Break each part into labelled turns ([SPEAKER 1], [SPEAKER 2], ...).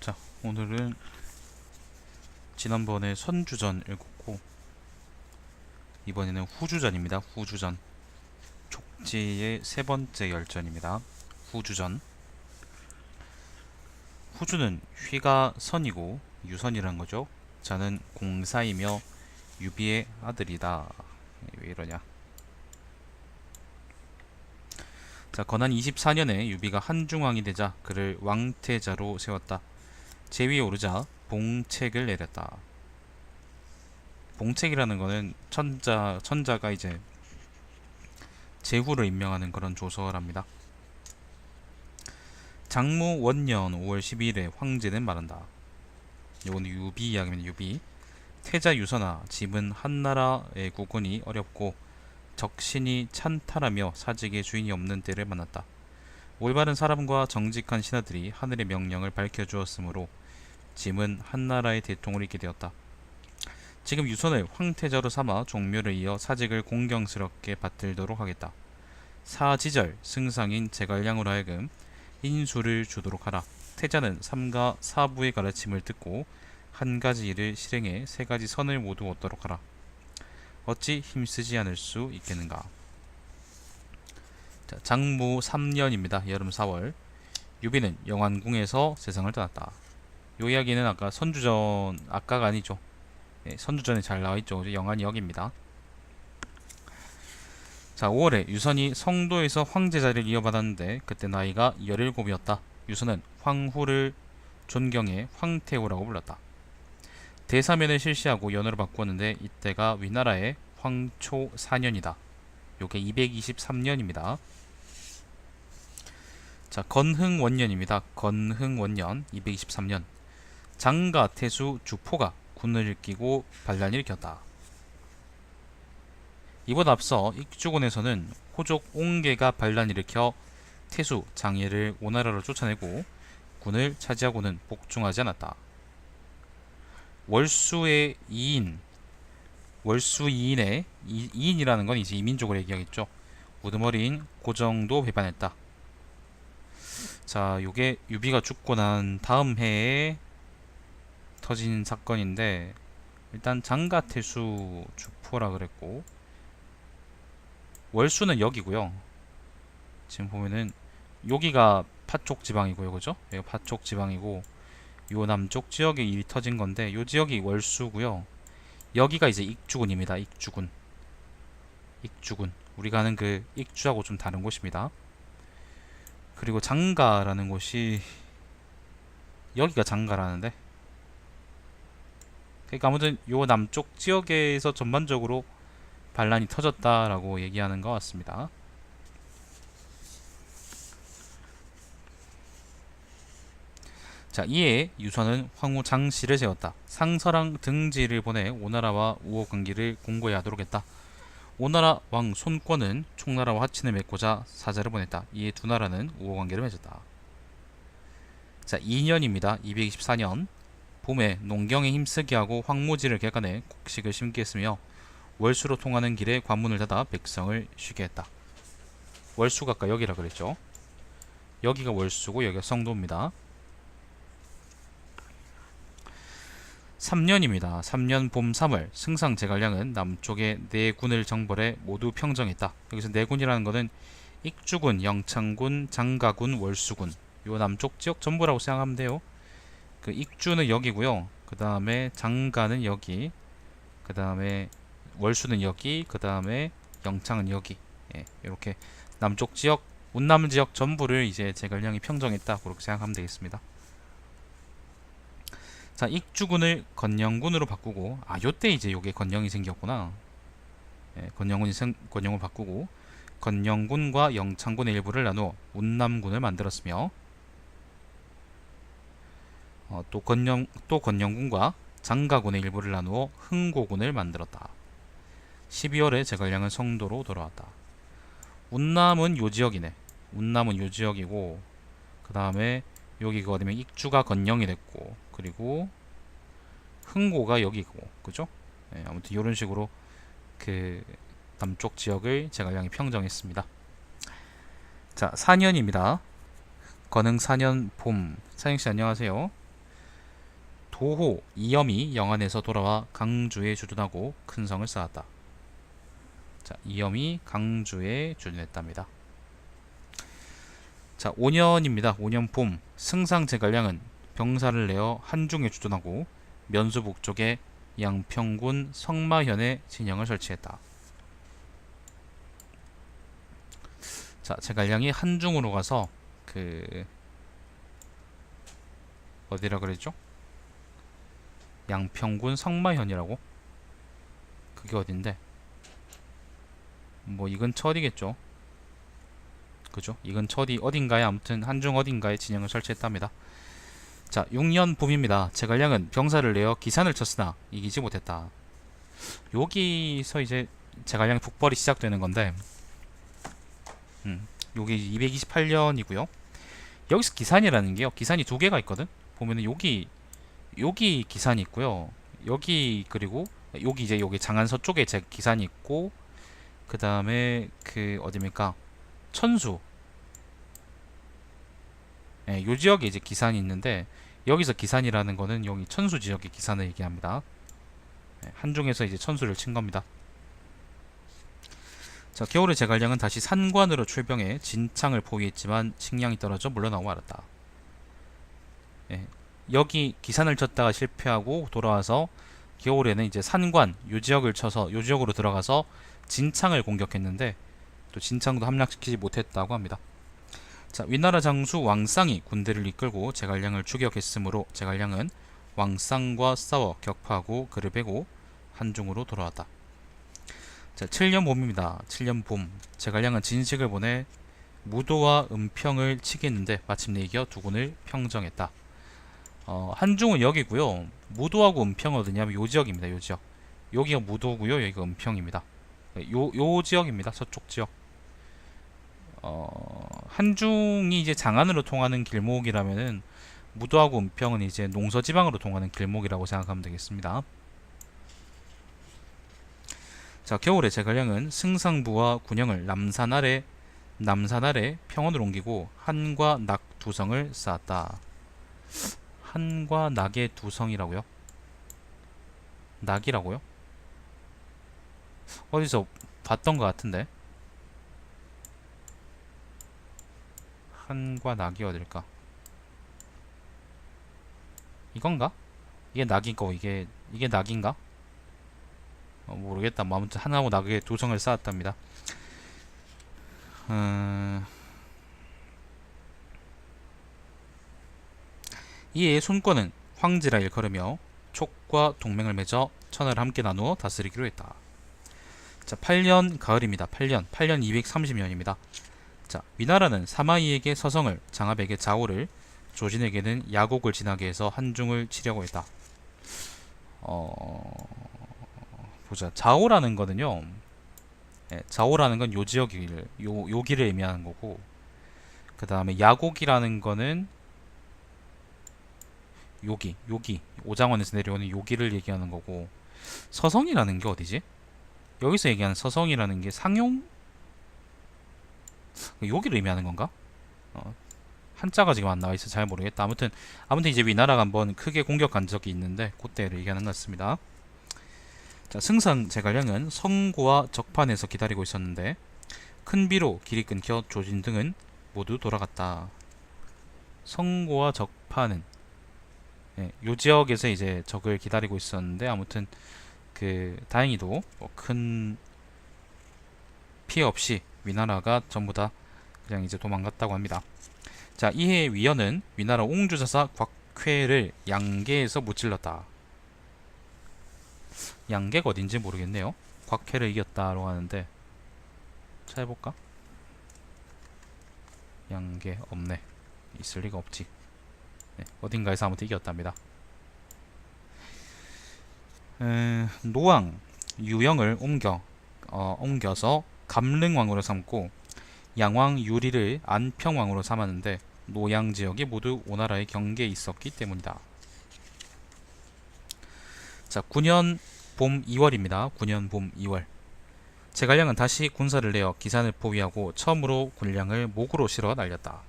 [SPEAKER 1] 자, 오늘은 지난번에 선주전 읽었고 이번에는 후주전입니다. 후주전. 족지의 세 번째 열전입니다. 후주전. 후주는 휘가 선이고 유선이란 거죠. 자는 공사이며 유비의 아들이다. 왜 이러냐. 자, 건한 24년에 유비가 한중왕이 되자 그를 왕태자로 세웠다. 제위에 오르자 봉책을 내렸다. 봉책이라는 거는 천자가 이제 제후를 임명하는 그런 조서랍니다. 장무 원년 5월 12일에 황제는 말한다. 요거는 유비 이야기입니다. 유비. 태자 유선아, 짐은 한나라의 국군이 어렵고 적신이 찬탈하며 사직의 주인이 없는 때를 만났다. 올바른 사람과 정직한 신하들이 하늘의 명령을 밝혀주었으므로 짐은 한나라의 대통을 잇게 되었다. 지금 유선을 황태자로 삼아 종묘를 이어 사직을 공경스럽게 받들도록 하겠다. 사지절 승상인 제갈량으로 하여금 인수를 주도록 하라. 태자는 삼가 사부의 가르침을 듣고 한 가지 일을 실행해 세 가지 선을 모두 얻도록 하라. 어찌 힘쓰지 않을 수 있겠는가. 자, 장무 3년입니다. 여름 4월. 유비는 영안궁에서 세상을 떠났다. 요 이야기는 아까 선주전, 아까가 아니죠. 선주전에 잘 나와있죠. 영안이역입니다. 자, 5월에 유선이 성도에서 황제 자리를 이어받았는데 그때 나이가 17이었다. 유선은 황후를 존경해 황태후라고 불렀다. 대사면을 실시하고 연호를 바꾸었는데 이때가 위나라의 황초 4년이다. 요게 223년입니다. 자, 건흥원년입니다. 건흥원년 223년. 장가 태수 주포가 군을 일으키고 반란을 일으켰다. 이보다 앞서 익주군에서는 호족 옹계가 반란을 일으켜 태수 장예를 오나라로 쫓아내고 군을 차지하고는 복종하지 않았다. 월수의 이인, 월수 이인의 이인이라는 건 이제 이민족을 얘기하겠죠. 우두머리인 고정도 배반했다. 자, 요게 유비가 죽고 난 다음 해에 터진 사건인데 일단 장가태수 주포라 그랬고 월수는 여기고요. 지금 보면은 여기가 파쪽 지방이고요, 그죠? 여기가 파쪽 지방이고 요 남쪽 지역에 일이 터진 건데 요 지역이 월수고요. 여기가 이제 익주군입니다. 익주군. 익주군. 우리가 아는 그 익주하고 좀 다른 곳입니다. 그리고 장가라는 곳이 여기가 장가라는데 그러니까 아무튼 요 남쪽 지역에서 전반적으로 반란이 터졌다라고 얘기하는 것 같습니다. 자, 이에 유선은 황후 장씨를 세웠다. 상서랑 등지를 보내 오나라와 우호 관계를 공고히 하도록 했다. 오나라 왕 손권은 총나라와 하친을 맺고자 사자를 보냈다. 이에 두 나라는 우호 관계를 맺었다. 자, 2년입니다. 224년. 봄에 농경에 힘쓰게 하고 황무지를 개간해 곡식을 심게 했으며 월수로 통하는 길에 관문을 닫아 백성을 쉬게 했다. 월수가 아까 여기라 그랬죠. 여기가 월수고 여기가 성도입니다. 3년입니다. 3년 봄 3월 승상 제갈량은 남쪽의 네 군을 정벌해 모두 평정했다. 여기서 네 군이라는 것은 익주군, 영창군, 장가군, 월수군 요 남쪽 지역 전부라고 생각하면 돼요. 그 익주는 여기고요. 그 다음에 장가는 여기, 그 다음에 월수는 여기, 그 다음에 영창은 여기. 예, 이렇게 남쪽 지역, 운남 지역 전부를 이제 제갈량이 평정했다. 그렇게 생각하면 되겠습니다. 자, 익주군을 건영군으로 바꾸고 요때 이제 요게 건영이 생겼구나. 예, 건영을 바꾸고 건영군과 영창군의 일부를 나누어 운남군을 만들었으며 또 건영군과 장가군의 일부를 나누어 흥고군을 만들었다. 12월에 제갈량은 성도로 돌아왔다. 운남은 요 지역이네. 운남은 요 지역이고 그 다음에 여기가 어디면 익주가 건영이 됐고 그리고 흥고가 여기고 그죠? 네, 아무튼 이런 식으로 그 남쪽 지역을 제갈량이 평정했습니다. 자, 4년입니다. 건흥 4년 봄. 사행씨 안녕하세요. 도호 이염이 영안에서 돌아와 강주에 주둔하고 큰 성을 쌓았다. 자, 이염이 강주에 주둔했답니다. 자, 5년입니다. 5년 봄 승상 제갈량은 병사를 내어 한중에 주둔하고 면수 북쪽에 양평군 성마현에 진영을 설치했다. 자, 제갈량이 한중으로 가서 어디라 그랬죠? 양평군 성마현이라고? 그게 어딘데? 뭐 이건 철이겠죠. 그죠? 이건 철이 어딘가에 아무튼 한중 어딘가에 진영을 설치했답니다. 자, 6년 봄입니다. 제갈량은 병사를 내어 기산을 쳤으나 이기지 못했다. 여기서 이제 제갈량의 북벌이 시작되는 건데, 요게 228년이고요. 여기서 기산이라는 게요. 기산이 두 개가 있거든. 보면은 여기 기산이 있고요. 여기 여기 이제 여기 장안 서쪽에 제 기산이 있고, 그 다음에 어디입니까? 천수. 예, 요 지역에 이제 기산이 있는데 여기서 기산이라는 거는 여기 천수 지역의 기산을 얘기합니다. 예, 한중에서 이제 천수를 친 겁니다. 자, 겨울에 제갈량은 다시 산관으로 출병해 진창을 포위했지만 식량이 떨어져 물러나고 말았다. 예, 여기 기산을 쳤다가 실패하고 돌아와서 겨울에는 이제 산관 요 지역을 쳐서 요 지역으로 들어가서 진창을 공격했는데 또 진창도 함락시키지 못했다고 합니다. 자, 위나라 장수 왕상이 군대를 이끌고 제갈량을 추격했으므로 제갈량은 왕상과 싸워 격파하고 그를 베고 한중으로 돌아왔다. 자, 7년 봄입니다. 7년 봄 제갈량은 진식을 보내 무도와 은평을 치겠는데 마침내 이겨 두 군을 평정했다. 한중은 여기고요. 무도하고 은평은 어디냐면 요 지역입니다. 요 지역. 여기가 무도고요. 여기가 은평입니다. 요 지역입니다. 서쪽 지역. 한중이 이제 장안으로 통하는 길목이라면은 무도하고 은평은 이제 농서지방으로 통하는 길목이라고 생각하면 되겠습니다. 자, 겨울에 제갈량은 승상부와 군영을 남산 아래 평원으로 옮기고 한과 낙 두 성을 쌓았다. 한과 낙의 두 성이라고요? 낙이라고요? 어디서 봤던 것 같은데? 한과 낙이 어딜까? 이건가? 이게 낙이고 이게 낙인가? 모르겠다. 뭐 아무튼 하나하고 낙의 두 성을 쌓았답니다. 이에 손권은 황지라 일컬으며 촉과 동맹을 맺어 천하를 함께 나누어 다스리기로 했다. 자, 8년 가을입니다. 8년 230년입니다. 자, 위나라는 사마이에게 서성을, 장압에게 자오를, 조진에게는 야곡을 지나게 해서 한중을 치려고 했다. 보자. 자오라는 거는요. 예, 자오라는 건 요 지역을 요 길을 의미하는 거고, 그 다음에 야곡이라는 거는 여기 오장원에서 내려오는 여기를 얘기하는 거고, 서성이라는 게 어디지? 여기서 얘기하는 서성이라는 게 상용? 여기를 의미하는 건가? 한자가 지금 안 나와 있어 잘 모르겠다. 아무튼 이제 위나라가 한번 크게 공격한 적이 있는데 그때를 얘기하는 것 같습니다. 자, 승상 제갈량은 성고와 적판에서 기다리고 있었는데 큰 비로 길이 끊겨 조진 등은 모두 돌아갔다. 성고와 적판은 요 지역에서 이제 적을 기다리고 있었는데 아무튼 다행히도 큰 피해 없이 위나라가 전부 다 그냥 이제 도망갔다고 합니다. 자, 이해 위연은 위나라 옹주사사 곽회를 양계에서 무찔렀다. 양계가 어딘지 모르겠네요. 곽회를 이겼다라고 하는데 찾아볼까? 양계 없네. 있을 리가 없지. 어딘가에서 아무튼 이겼답니다. 노왕 유영을 옮겨서 감릉왕으로 삼고 양왕 유리를 안평왕으로 삼았는데 노양 지역이 모두 오나라의 경계에 있었기 때문이다. 자, 9년 봄 2월입니다. 9년 봄 2월 제갈량은 다시 군사를 내어 기산을 포위하고 처음으로 군량을 목으로 실어 날렸다.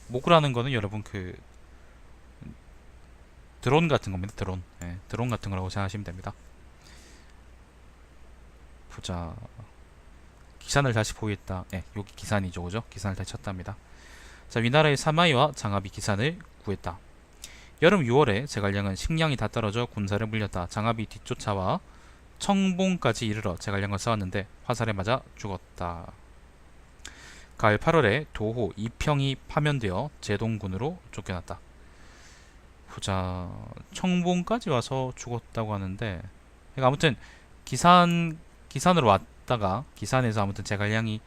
[SPEAKER 1] 목으라는 거는 여러분 드론 같은 겁니다. 드론. 예, 드론 같은 거라고 생각하시면 됩니다. 보자. 기산을 다시 포위했다. 예, 여기 기산이죠, 그죠? 기산을 다시 쳤답니다. 자, 위나라의 사마이와 장압이 기산을 구했다. 여름 6월에 제갈량은 식량이 다 떨어져 군사를 물렸다. 장압이 뒤쫓아와 청봉까지 이르러 제갈량과 싸웠는데 화살에 맞아 죽었다. 가을 8월에 도호 이평이 파면되어 제동군으로 쫓겨났다. 보자, 청봉까지 와서 죽었다고 하는데, 그러니까 아무튼 기산으로 왔다가 기산에서 아무튼 제갈량이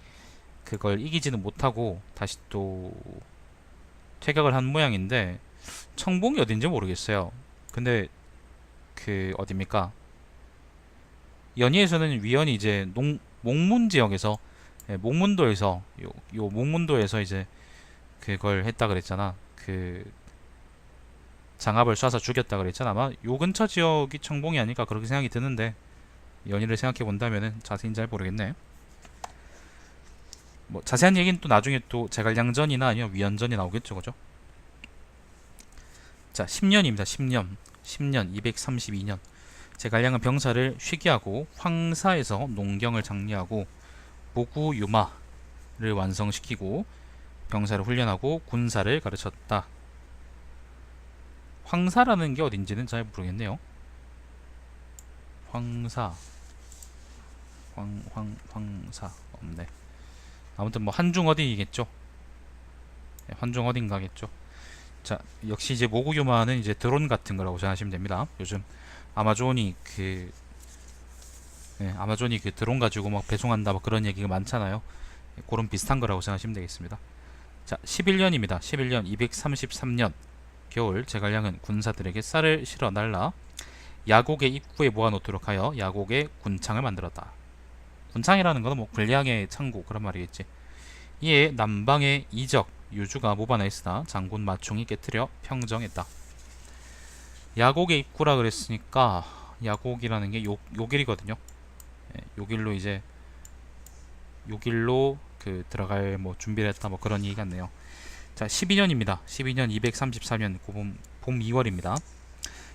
[SPEAKER 1] 그걸 이기지는 못하고 다시 또 퇴격을 한 모양인데, 청봉이 어딘지 모르겠어요. 근데 그 어딥니까? 연희에서는 위원이 이제 목문 지역에서, 예, 목문도에서 요 목문도에서 이제 그걸 했다 그랬잖아. 그 장압을 쏴서 죽였다 그랬잖아. 아마 요 근처 지역이 청봉이 아닐까 그렇게 생각이 드는데, 연희를 생각해 본다면은 자세히는 잘 모르겠네. 뭐 자세한 얘기는 또 나중에 또 제갈량전이나 아니면 위연전이 나오겠죠, 그죠? 자, 10년입니다. 10년 232년. 제갈량은 병사를 쉬게 하고 황사에서 농경을 장려하고 모구유마를 완성시키고 병사를 훈련하고 군사를 가르쳤다. 황사라는 게 어딘지는 잘 모르겠네요. 황사, 황사 없네. 아무튼 뭐 한중 어디겠죠. 네, 한중 어딘가겠죠. 자, 역시 이제 모구유마는 이제 드론 같은 거라고 생각하시면 됩니다. 요즘 아마존이 그 아마존이 그 드론 가지고 막 배송한다 뭐 그런 얘기가 많잖아요. 그런 비슷한 거라고 생각하시면 되겠습니다. 자, 11년입니다. 11년 233년 겨울 제갈량은 군사들에게 쌀을 실어 날라 야곡의 입구에 모아놓도록 하여 야곡의 군창을 만들었다. 군창이라는 것은 뭐 군량의 창고 그런 말이겠지. 이에 남방의 이적 유주가 모반하 있으나 장군 마충이 깨뜨려 평정했다. 야곡의 입구라 그랬으니까 야곡이라는 게 요 길이거든요. 예, 요 길로 이제 요 길로 그 들어갈 뭐 준비를 했다 뭐 그런 얘기 같네요. 자, 12년입니다. 12년 234년 봄 2월입니다.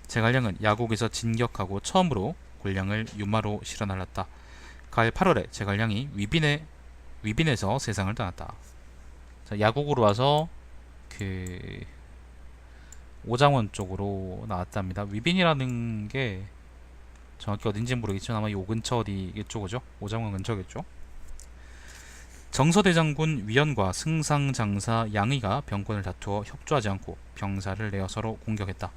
[SPEAKER 1] 제갈량은 야곡에서 진격하고 처음으로 군량을 유마로 실어 날랐다. 가을 8월에 제갈량이 위빈에서 세상을 떠났다. 자, 야곡으로 와서 그 오장원 쪽으로 나왔답니다. 위빈이라는 게 정확히 어딘지 모르겠지만 아마 요 근처 어디겠죠, 그죠? 오장원 근처겠죠. 정서대장군 위연과 승상장사 양의가 병권을 다투어 협조하지 않고 병사를 내어 서로 공격했다.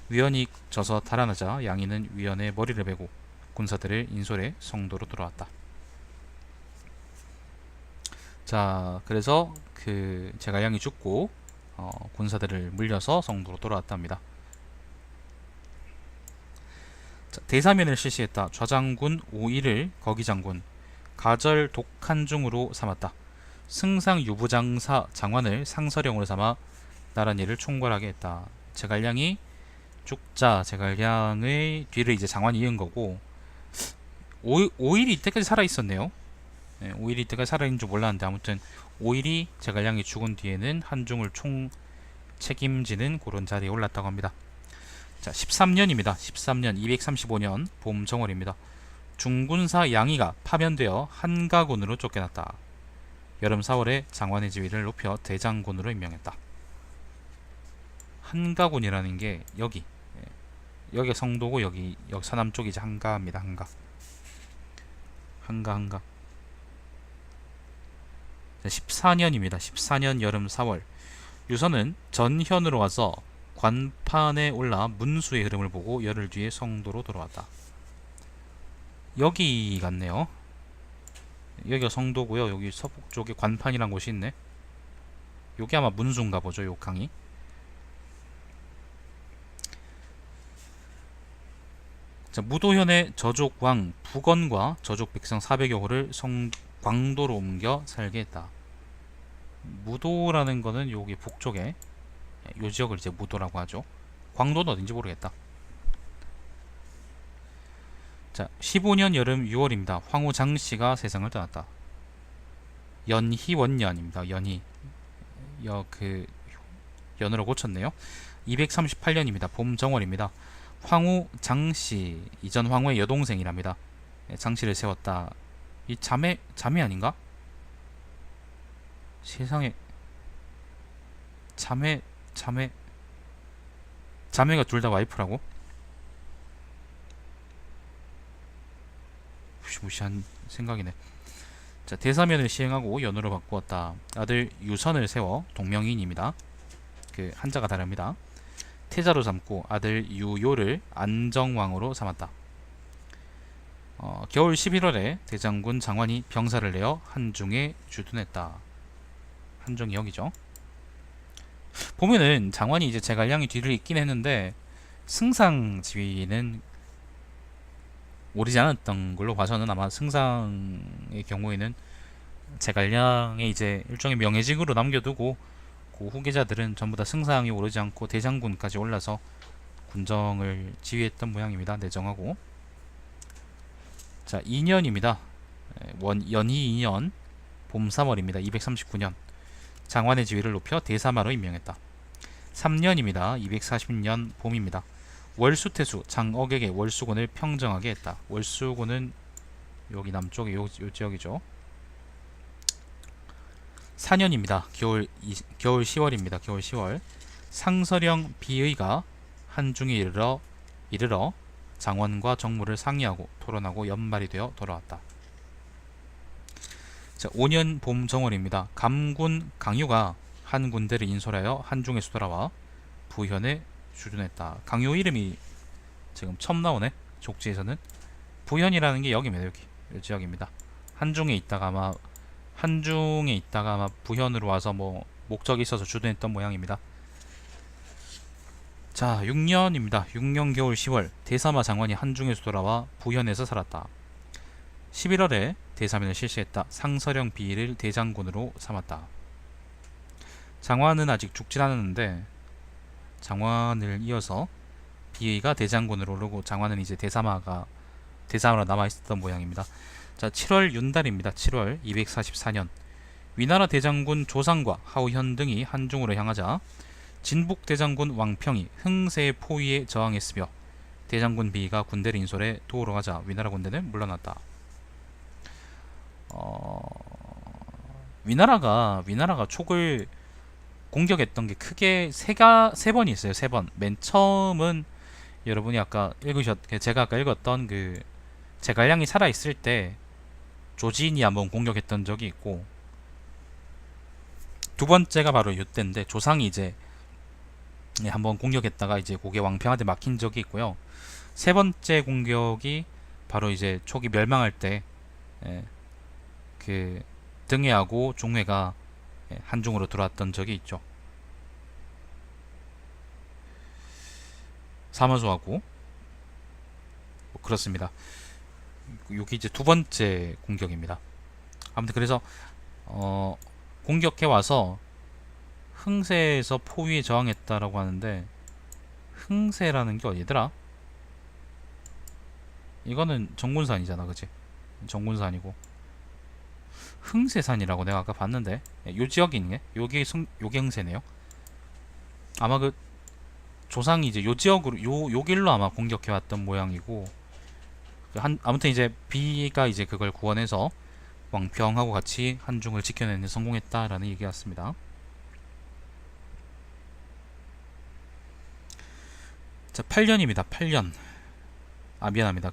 [SPEAKER 1] 위연이 져서 달아나자 양의는 위연의 머리를 베고 군사들을 인솔해 성도로 돌아왔다. 자, 그래서 그 제갈량이 죽고 군사들을 물려서 성도로 돌아왔답니다. 자, 대사면을 실시했다. 좌장군 오이를 거기장군 가절 독한중으로 삼았다. 승상 유부장사 장관을 상서령으로 삼아 나란히를 총괄하게 했다. 제갈량이 죽자 제갈량의 뒤를 이제 장관이 이은 거고, 오일이 이때까지 살아 있었네요. 네, 오일이 이때까지 살아 있는 줄 몰랐는데 아무튼 오일이 제갈량이 죽은 뒤에는 한중을 총 책임지는 그런 자리에 올랐다고 합니다. 자, 13년입니다. 13년 235년 봄 정월입니다. 중군사 양의가 파면되어 한가군으로 쫓겨났다. 여름 4월에 장관의 지위를 높여 대장군으로 임명했다. 한가군이라는 게 여기, 여기가 성도고 여기 서남 쪽이 이제 한가입니다. 한가. 자, 14년입니다. 14년 여름 4월 유선은 전현으로 와서 관판에 올라 문수의 흐름을 보고 열흘 뒤에 성도로 돌아왔다. 여기 같네요. 여기가 성도고요. 여기 서북 쪽에 관판이란 곳이 있네. 여기 아마 문수인가 보죠. 요 강이. 자, 무도현의 저족왕 부건과 저족 백성 400여 호를 광도로 옮겨 살게 했다. 무도라는 거는 여기 북쪽에 요 지역을 이제 무도라고 하죠. 광도는 어딘지 모르겠다. 자, 15년 여름 6월입니다. 황후 장씨가 세상을 떠났다. 연희원년입니다. 연희. 그 연으로 고쳤네요. 238년입니다. 봄정월입니다. 황후 장씨, 이전 황후의 여동생이랍니다. 장씨를 세웠다. 이 자매 아닌가? 세상에, 자매가 둘 다 와이프라고? 무시무시한 생각이네. 자, 대사면을 시행하고 연호로 바꾸었다. 아들 유선을 세워 동명이인입니다. 그 한자가 다릅니다. 태자로 삼고 아들 유요를 안정왕으로 삼았다. 겨울 11월에 대장군 장관이 병사를 내어 한중에 주둔했다. 한중이 여기죠. 보면은 장관이 이제 제갈량이 뒤를 잇긴 했는데 승상 지위는 오르지 않았던 걸로 봐서는 아마 승상의 경우에는 제갈량의 이제 일종의 명예직으로 남겨두고 그 후계자들은 전부 다 승상이 오르지 않고 대장군까지 올라서 군정을 지휘했던 모양입니다. 내정하고. 자, 2년입니다. 연희 2년 봄 3월입니다. 239년 장관의 지위를 높여 대사마로 임명했다. 3년입니다. 240년 봄입니다. 월수태수 장억에게 월수군을 평정하게 했다. 월수군은 여기 남쪽에 요 지역이죠. 4년입니다. 겨울 10월입니다. 겨울 10월 상서령 비의가 한중에 이르러 장원과 정무를 상의하고 토론하고 연말이 되어 돌아왔다. 자, 5년 봄 정월입니다. 감군 강유가 한 군대를 인솔하여 한중에서 돌아와 부현에 주둔했다. 강요 이름이 지금 처음 나오네. 족지에서는 부현이라는 게 여기입니다. 여기 이 지역입니다. 한중에 있다가 아마 부현으로 와서 뭐 목적이 있어서 주둔했던 모양입니다. 자, 6년입니다. 6년 겨울 10월 대사마 장관이 한중에서 돌아와 부현에서 살았다. 11월에 대사면을 실시했다. 상서령 비를 대장군으로 삼았다. 장관은 아직 죽진 않았는데 장관을 이어서 비의가 대장군으로 오르고 장관은 이제 대사마로 남아있었던 모양입니다. 자, 7월 윤달입니다. 7월 244년 위나라 대장군 조상과 하우현 등이 한중으로 향하자 진북 대장군 왕평이 흥세의 포위에 저항했으며 대장군 비의가 군대를 인솔해 도우러 가자 위나라 군대는 물러났다. 위나라가 촉을 공격했던 게 크게 세 번이 있어요. 세 번. 맨 처음은 여러분이 제가 아까 읽었던 그 제갈량이 살아 있을 때 조진이 한번 공격했던 적이 있고, 두 번째가 바로 이때인데 조상이 이제 한번 공격했다가 이제 그게 왕평한테 막힌 적이 있고요. 세 번째 공격이 바로 이제 촉이 멸망할 때 그 등회하고 종회가 한중으로 들어왔던 적이 있죠. 사마소하고 뭐 그렇습니다. 여기 이제 두 번째 공격입니다. 아무튼 그래서 공격해 와서 흥세에서 포위에 저항했다라고 하는데, 흥세라는 게 어디더라? 이거는 정군산이잖아, 그치? 정군산이고 흥세산이라고 내가 아까 봤는데, 요 지역이 있네. 요게 흥세네요. 아마 그 조상이 이제 요 지역으로 요 길로 아마 공격해 왔던 모양이고, 아무튼 이제 비가 이제 그걸 구원해서 왕평하고 같이 한중을 지켜내는 데 성공했다라는 얘기였습니다. 자, 8년입니다. 8년. 미안합니다.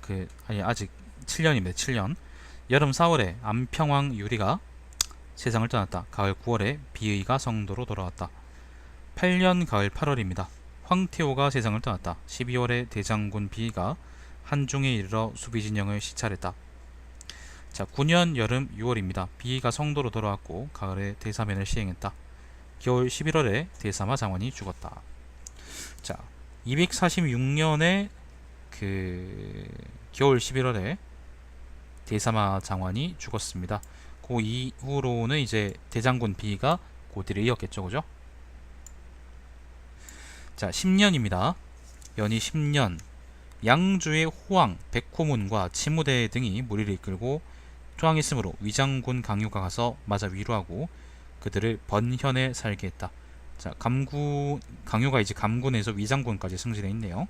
[SPEAKER 1] 아직 7년입니다. 7년. 여름 4월에 안평왕 유리가 세상을 떠났다. 가을 9월에 비의가 성도로 돌아왔다. 8년 가을 8월입니다. 황태호가 세상을 떠났다. 12월에 대장군 비의가 한중에 이르러 수비진영을 시찰했다. 자, 9년 여름 6월입니다. 비의가 성도로 돌아왔고 가을에 대사면을 시행했다. 겨울 11월에 대사마 장관이 죽었다. 자, 246년에 겨울 11월에 대사마 장관이 죽었습니다. 그 이후로는 이제 대장군 비의가 그 뒤를 이었겠죠, 그죠? 자, 10년입니다. 연희 10년 양주의 호왕 백호문과 치무대 등이 무리를 이끌고 투항했으므로 위장군 강유가 가서 맞아 위로하고 그들을 번현에 살게 했다. 자, 강요가 이제 감군에서 위장군까지 승진해 있네요.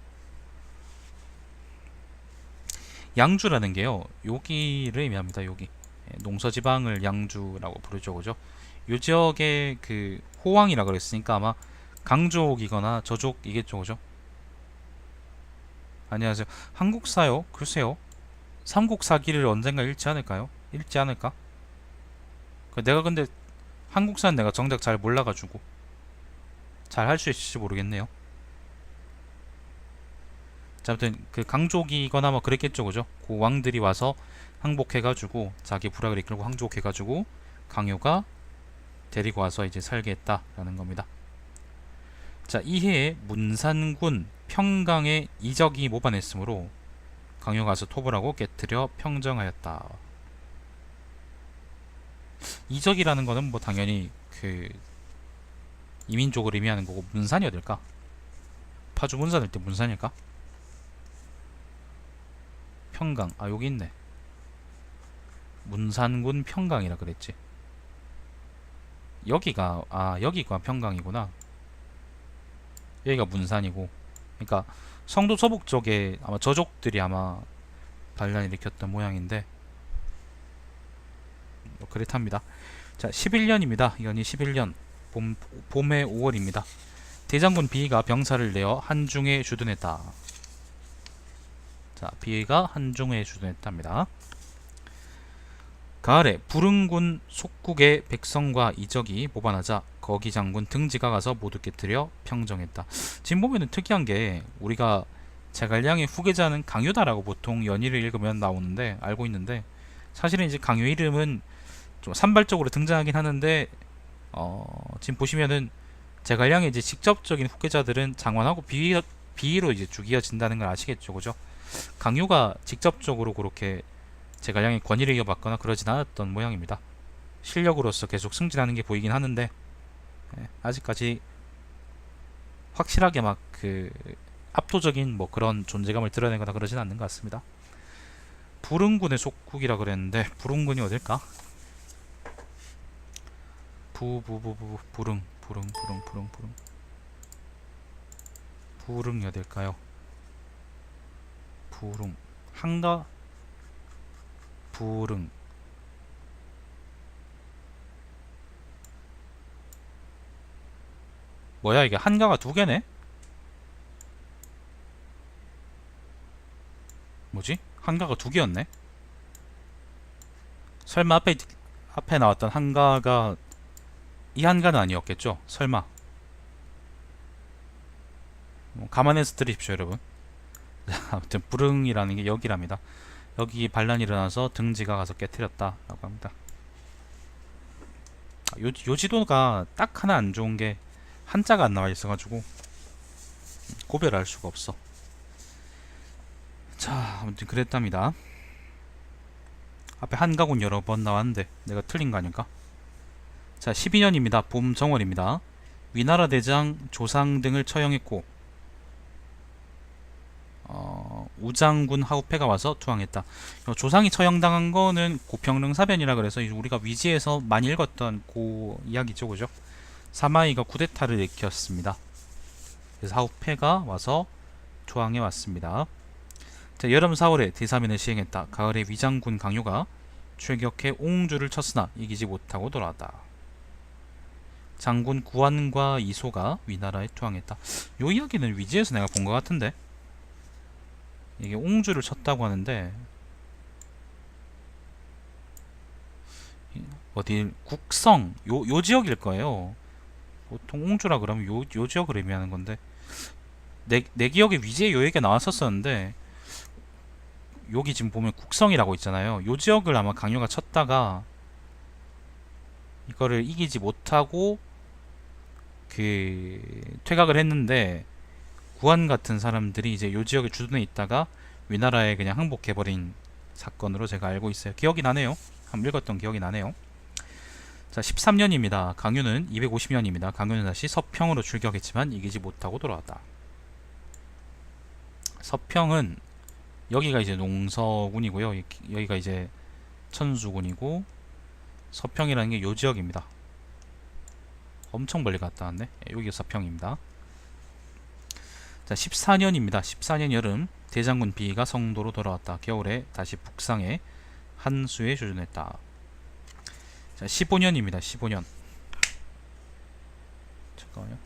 [SPEAKER 1] 양주라는 게요, 여기를 의미합니다. 여기 농서지방을 양주라고 부르죠, 그죠? 요 지역의 그 호왕이라 그랬으니까 아마 강족이거나 저족이겠죠, 그죠? 안녕하세요. 한국사요? 글쎄요. 삼국사기를 언젠가 읽지 않을까요? 읽지 않을까? 내가 근데 한국사는 내가 정작 잘 몰라가지고 잘 할 수 있을지 모르겠네요. 자, 아무튼 그 강족이거나 뭐 그랬겠죠, 그죠? 그 왕들이 와서 항복해가지고 자기 부락을 이끌고 항족해가지고 강요가 데리고 와서 이제 살게 했다라는 겁니다. 자, 이해에 문산군 평강의 이적이 모반했으므로 강요가 와서 톱을 하고 깨뜨려 평정하였다. 이적이라는 거는 뭐 당연히 그 이민족을 의미하는 거고, 문산이 어딜까? 파주 문산일 때 문산일까? 평강, 아 여기 있네. 문산군 평강이라 그랬지. 여기가 평강이구나. 여기가 문산이고, 그러니까 성도 서북 쪽에 아마 저족들이 아마 반란을 일으켰던 모양인데 뭐 그렇답니다. 자, 11년입니다. 연이 11년 봄의 5월입니다. 대장군 비의가 병사를 내어 한중에 주둔했다. 자, 비의가 한중에 주둔했답니다. 가을에 부릉군 속국의 백성과 이적이 모반하자 거기 장군 등지가 가서 모두 깨뜨려 평정했다. 지금 보면은 특이한 게, 우리가 제갈량의 후계자는 강요다라고 보통 연의를 읽으면 나오는데, 알고 있는데, 사실은 이제 강요 이름은 좀 산발적으로 등장하긴 하는데, 지금 보시면은 제갈량의 이제 직접적인 후계자들은 장원하고 비위로 이제 죽이어진다는 걸 아시겠죠, 그죠? 강요가 직접적으로 그렇게 제갈량의 권위를 이어받거나 그러진 않았던 모양입니다. 실력으로서 계속 승진하는 게 보이긴 하는데, 아직까지 확실하게 막 그 압도적인 뭐 그런 존재감을 드러내거나 그러진 않는 것 같습니다. 부릉군의 속국이라 그랬는데 부릉군이 어딜까? 부릉이 어딜까요? 부릉 한가 부릉 뭐야 이게, 한가가 두 개네? 뭐지? 한가가 두 개였네? 설마 앞에 나왔던 한가가 이 한가는 아니었겠죠? 설마. 감안해서 들으십시오, 여러분. 아무튼 부릉이라는 게 여기랍니다. 여기 반란이 일어나서 등지가 가서 깨뜨렸다라고 합니다. 요 지도가 딱 하나 안 좋은 게 한자가 안 나와 있어가지고 구별할 수가 없어. 자, 아무튼 그랬답니다. 앞에 한가군 여러 번 나왔는데 내가 틀린 거 아닐까? 자, 12년입니다. 봄 정월입니다. 위나라 대장 조상 등을 처형했고 우장군 하우패가 와서 투항했다. 조상이 처형당한 거는 고평릉 사변이라 그래서 우리가 위지에서 많이 읽었던 그 이야기죠, 그죠? 사마이가 쿠데타를 일으켰습니다. 그래서 하우패가 와서 투항해 왔습니다. 자, 여름 4월에 대사면을 시행했다. 가을에 위장군 강요가 출격해 옹주를 쳤으나 이기지 못하고 돌아왔다. 장군 구안과 이소가 위나라에 투항했다. 요 이야기는 위지에서 내가 본 것 같은데, 이게 옹주를 쳤다고 하는데 어디 국성 요 지역일 거예요. 보통 옹주라 그러면 요 지역을 의미하는 건데, 내 기억에 위지에 요 얘기가 나왔었었는데, 여기 지금 보면 국성이라고 있잖아요. 요 지역을 아마 강요가 쳤다가 이거를 이기지 못하고 그 퇴각을 했는데, 구한 같은 사람들이 이제 요 지역에 주둔해 있다가 위나라에 그냥 항복해버린 사건으로 제가 알고 있어요. 기억이 나네요. 한번 읽었던 기억이 나네요. 자, 13년입니다. 강유는 250년입니다. 강유는 다시 서평으로 출격했지만 이기지 못하고 돌아왔다. 서평은 여기가 이제 농서군이고요. 여기가 이제 천수군이고, 서평이라는 게 요 지역입니다. 엄청 멀리 갔다 왔네. 여기가 서평입니다. 자, 14년입니다. 14년 여름 대장군 B가 성도로 돌아왔다. 겨울에 다시 북상해 한수에 주둔했다. 자, 15년입니다. 15년. 잠깐만요.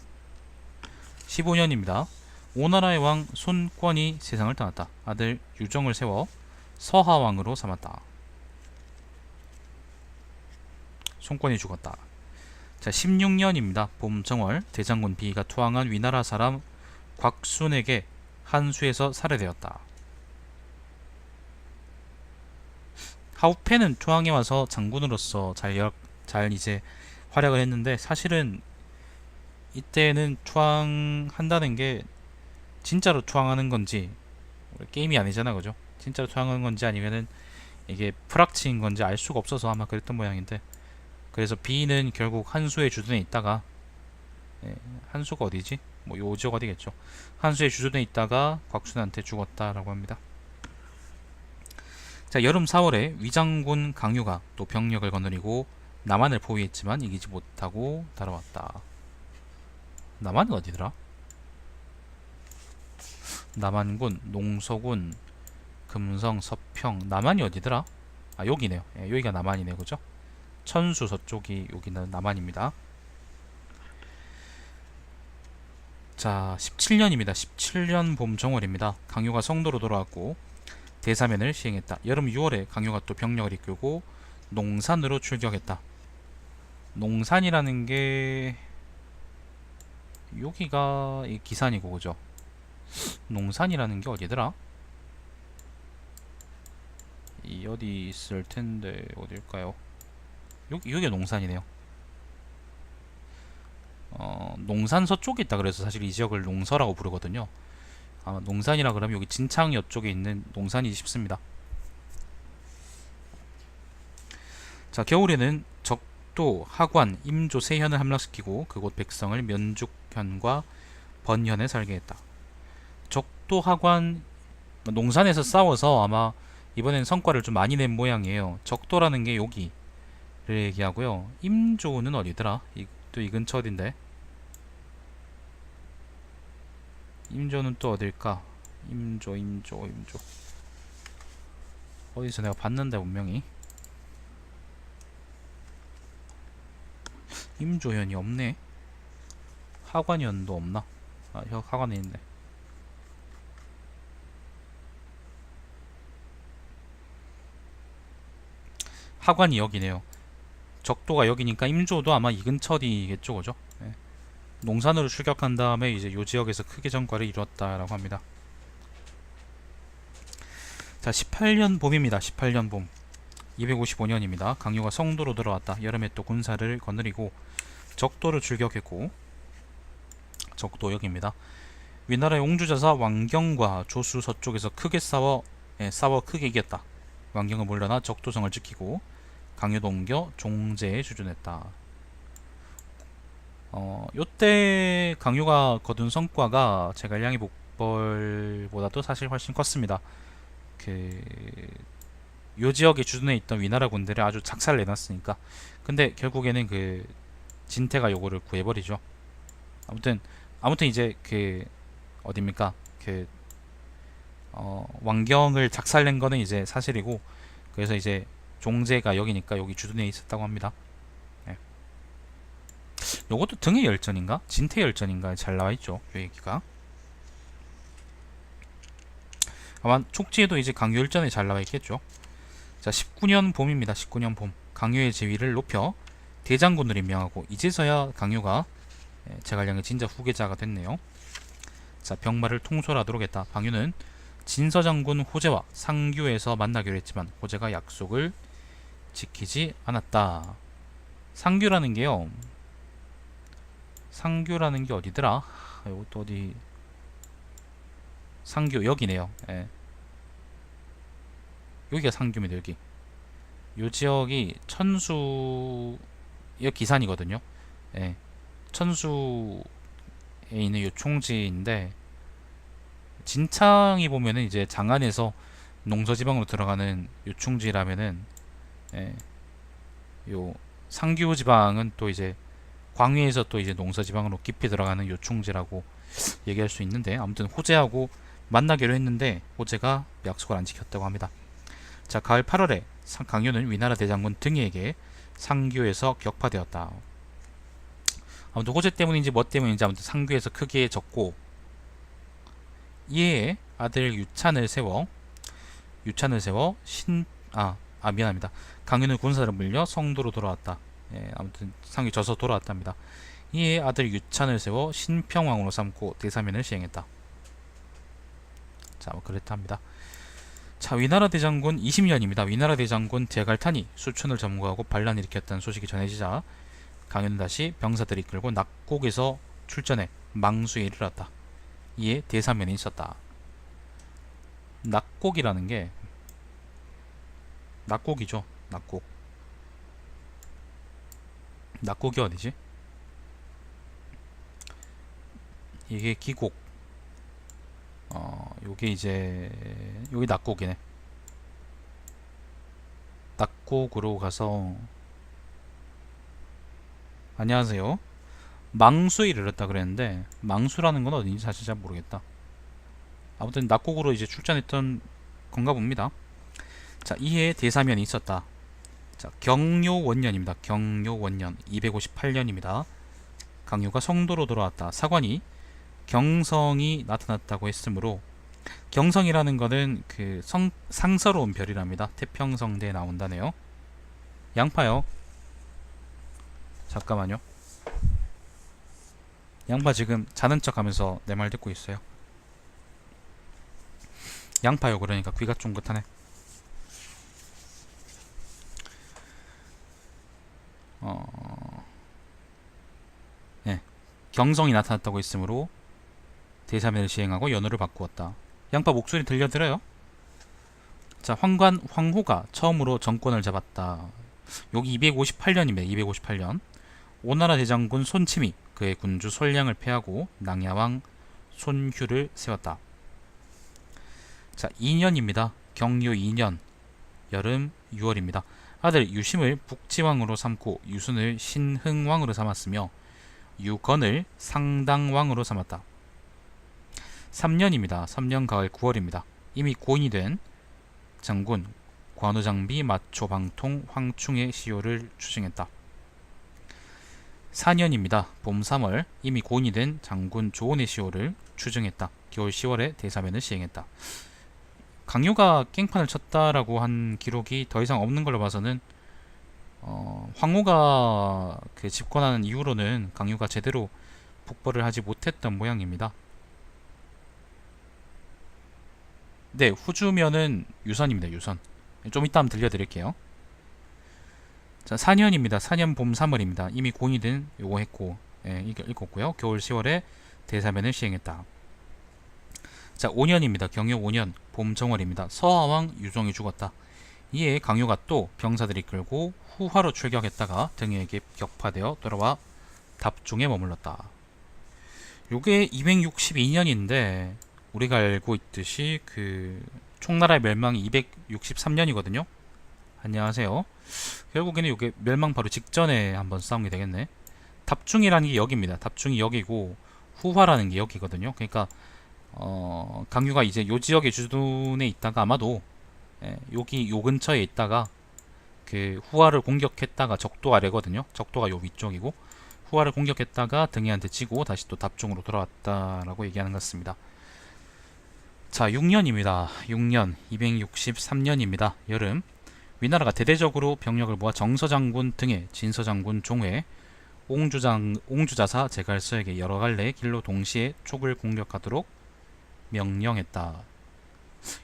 [SPEAKER 1] 15년입니다. 오나라의 왕 손권이 세상을 떠났다. 아들 유정을 세워 서하왕으로 삼았다. 손권이 죽었다. 자, 16년입니다. 봄 정월 대장군 B가 투항한 위나라 사람 곽순에게 한수에서 살해되었다. 하우페는 투항해 와서 장군으로서 잘 이제 활약을 했는데, 사실은 이때는 투항한다는 게 진짜로 투항하는 건지, 게임이 아니잖아, 그죠? 진짜로 투항하는 건지 아니면은 이게 프락치인 건지 알 수가 없어서 아마 그랬던 모양인데, 그래서 B는 결국 한수의 주둔에 있다가, 한수가 어디지? 뭐 요 지역 어디겠죠? 한수의 주둔에 있다가 곽순한테 죽었다라고 합니다. 자, 여름 4월에 위장군 강유가 또 병력을 거느리고 남한을 포위했지만 이기지 못하고 달아왔다. 남한은 어디더라? 남한군, 농서군, 금성, 서평. 남한이 어디더라? 아, 여기네요. 여기가 남한이네요, 그죠? 천수 서쪽이 여기는 남한입니다. 자, 17년입니다. 17년 봄 정월입니다. 강유가 성도로 돌아왔고 대사면을 시행했다. 여름 6월에 강유가 또 병력을 이끌고 농산으로 출격했다. 농산이라는 게 여기가 이 기산이고, 그죠? 농산이라는 게 어디더라? 이 어디 있을 텐데 어딜까요? 여기가 농산이네요. 농산 서쪽에 있다 그래서 사실 이 지역을 농서라고 부르거든요. 아마 농산이라 그러면 여기 진창 옆쪽에 있는 농산이 싶습니다. 자, 겨울에는 적도, 하관, 임조, 세현을 함락시키고 그곳 백성을 면죽현과 번현에 살게 했다. 적도, 하관, 농산에서 싸워서 아마 이번엔 성과를 좀 많이 낸 모양이에요. 적도라는 게 여기를 얘기하고요. 임조는 어디더라? 또 이 근처 어딘데? 임조는 또 어딜까? 임조. 어디서 내가 봤는데 분명히. 임조현이 없네. 하관현도 없나? 아, 하관에 있네. 하관이 여기네요. 적도가 여기니까 임조도 아마 이 근처 어디겠죠, 그죠? 네. 농산으로 출격한 다음에 이제 요 지역에서 크게 전과를 이뤘다라고 합니다. 자, 18년 봄입니다. 18년 봄. 255년입니다. 강유가 성도로 들어왔다. 여름에 또 군사를 거느리고 적도를 출격했고, 적도 여기입니다. 위나라의 옹주자사 왕경과 조수 서쪽에서 크게 싸워 크게 이겼다. 왕경은 물러나 적도성을 지키고 강유도 옮겨 종제에 주둔했다. 요때 강유가 거둔 성과가 제갈량의 복벌보다도 사실 훨씬 컸습니다. 요 지역에 주둔해 있던 위나라 군대를 아주 작살 내놨으니까. 근데 결국에는 진태가 요거를 구해버리죠. 아무튼 이제 어딥니까? 왕경을 작살낸 거는 이제 사실이고, 그래서 이제 종제가 여기니까 여기 주둔해 있었다고 합니다. 네. 요것도 등의 열전인가? 진태 열전인가? 잘 나와있죠, 요 얘기가. 아마 촉지에도 이제 강유 열전에 잘 나와있겠죠. 자, 19년 봄입니다. 19년 봄. 강유의 지위를 높여 대장군을 임명하고 이제서야 강유가 제갈량의 진짜 후계자가 됐네요. 자, 병마를 통솔하도록 했다. 강유는 진서장군 호재와 상규에서 만나기로 했지만 호재가 약속을 지키지 않았다. 상규라는 게요. 상규라는 게 어디더라? 이것도 어디? 상규 여기네요. 예. 여기가 상규입니다. 여기. 요 지역이 천수 여 기산이거든요. 예. 천수에 있는 요 총지인데, 진창이 보면은 이제 장안에서 농서지방으로 들어가는 요 충지라면은, 요 상규 지방은 또 이제 광해에서 또 이제 농사지방으로 깊이 들어가는 요충지라고 얘기할 수 있는데, 아무튼 호재하고 만나기로 했는데 호재가 약속을 안 지켰다고 합니다. 자, 가을 8월에 강효는 위나라 대장군 등에게 상교에서 격파되었다. 아무튼 호재 때문인지 뭐 때문인지 아무튼 상교에서 크게 졌고, 이에 아들 유찬을 세워 미안합니다. 강효는 군사를 물려 성도로 돌아왔다. 예, 아무튼 상이 져서 돌아왔답니다. 이에 아들 유찬을 세워 신평왕으로 삼고 대사면을 시행했다. 자, 뭐 그랬다 합니다. 자, 위나라 대장군 20년입니다. 위나라 대장군 제갈탄이 수춘을 점거하고 반란을 일으켰다는 소식이 전해지자 강효는 다시 병사들을 이끌고 낙곡에서 출전해 망수에 이르렀다. 이에 대사면이 있었다. 낙곡이라는 게 낙곡이죠. 낙곡. 낙곡이 어디지? 이게 기곡. 요게 이제 여기 낙곡이네. 낙곡으로 가서 안녕하세요. 망수에 이르렀다 그랬는데 망수라는 건 어딘지 사실 잘 모르겠다. 아무튼 낙곡으로 이제 출전했던 건가 봅니다. 자, 이에 대사면이 있었다. 자, 경묘원년입니다. 경묘원년 258년입니다. 강요가 성도로 돌아왔다. 사관이 경성이 나타났다고 했으므로, 경성이라는 거는 그 상서로운 별이랍니다. 태평성대에 나온다네요. 양파요. 잠깐만요. 양파 지금 자는 척 하면서 내 말 듣고 있어요. 양파요. 그러니까 귀가 쫑긋하네. 네. 경성이 나타났다고 했으므로 대사면을 시행하고 연호를 바꾸었다. 양파 목소리 들려들어요? 자, 황후가 처음으로 정권을 잡았다. 여기 258년입니다. 258년. 오나라 대장군 손침이 그의 군주 솔량을 패하고 낭야왕 손휴를 세웠다. 자, 2년입니다. 경요 2년 여름 6월입니다. 아들 유심을 북지왕으로 삼고 유순을 신흥왕으로 삼았으며 유건을 상당왕으로 삼았다. 3년입니다. 3년 가을 9월입니다. 이미 고인이 된 장군 관우장비 마초방통 황충의 시효를 추징했다. 4년입니다. 봄 3월 이미 고인이 된 장군 조온의 시효를 추징했다. 겨울 10월에 대사면을 시행했다. 강요가 깽판을 쳤다라고 한 기록이 더 이상 없는 걸로 봐서는 황후가 그 집권하는 이후로는 강요가 제대로 북벌을 하지 못했던 모양입니다. 네, 후주면은 유선입니다. 유선. 좀 이따 한번 들려드릴게요. 자, 4년입니다. 4년 봄 3월입니다. 이미 고인이 된 요거 했고, 예, 읽었고요. 겨울 10월에 대사면을 시행했다. 자, 5년입니다. 경요 5년 봄 정월입니다. 서하왕 유종이 죽었다. 이에 강요가 또 병사들을 이끌고 후화로 출격했다가 등에게 격파되어 돌아와 답중에 머물렀다. 요게 262년인데 우리가 알고 있듯이 그 총나라의 멸망이 263년이거든요. 안녕하세요. 결국에는 요게 멸망 바로 직전에 한번 싸운 게 되겠네. 답중이라는 게 여기입니다. 답중이 여기고 후화라는 게 여기거든요. 그러니까 강유가 이제 요 지역의 주둔에 있다가 아마도 여기 요 근처에 있다가 그 후화를 공격했다가 적도 아래거든요. 적도가 요 위쪽이고 후화를 공격했다가 등해한테 치고 다시 또 답중으로 돌아왔다라고 얘기하는 것 같습니다. 자, 6년입니다. 6년 263년입니다. 여름 위나라가 대대적으로 병력을 모아 정서장군 등의 진서장군 종회 옹주자사 제갈서에게 여러 갈래의 길로 동시에 촉을 공격하도록 명령했다.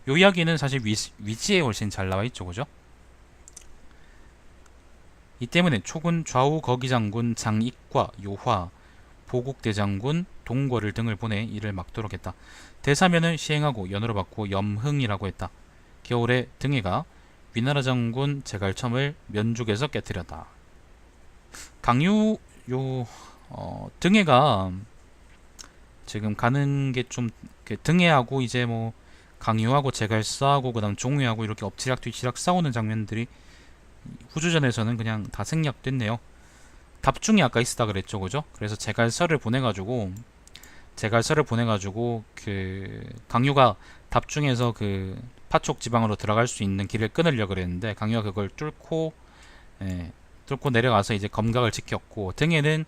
[SPEAKER 1] 요 이야기는 사실 위지에 훨씬 잘 나와 있죠, 그죠? 이 때문에 촉은 좌우 거기장군 장익과 요화, 보국대장군 동궐을 등을 보내 이를 막도록 했다. 대사면을 시행하고 연호를 받고 염흥이라고 했다. 겨울에 등해가 위나라 장군 제갈첨을 면죽에서 깨뜨렸다. 강유 등해가 지금 가는 게 좀 등해하고 이제 뭐 강유하고 제갈서하고 그다음 종회하고 이렇게 엎치락 뒤치락 싸우는 장면들이 후주전에서는 그냥 다 생략됐네요. 답중이 아까 있었다 그랬죠, 그죠? 그래서 제갈서를 보내가지고 그 강요가 답중에서 그 파촉 지방으로 들어갈 수 있는 길을 끊으려고 그랬는데 강요가 그걸 뚫고 내려가서 이제 검각을 지켰고, 등에는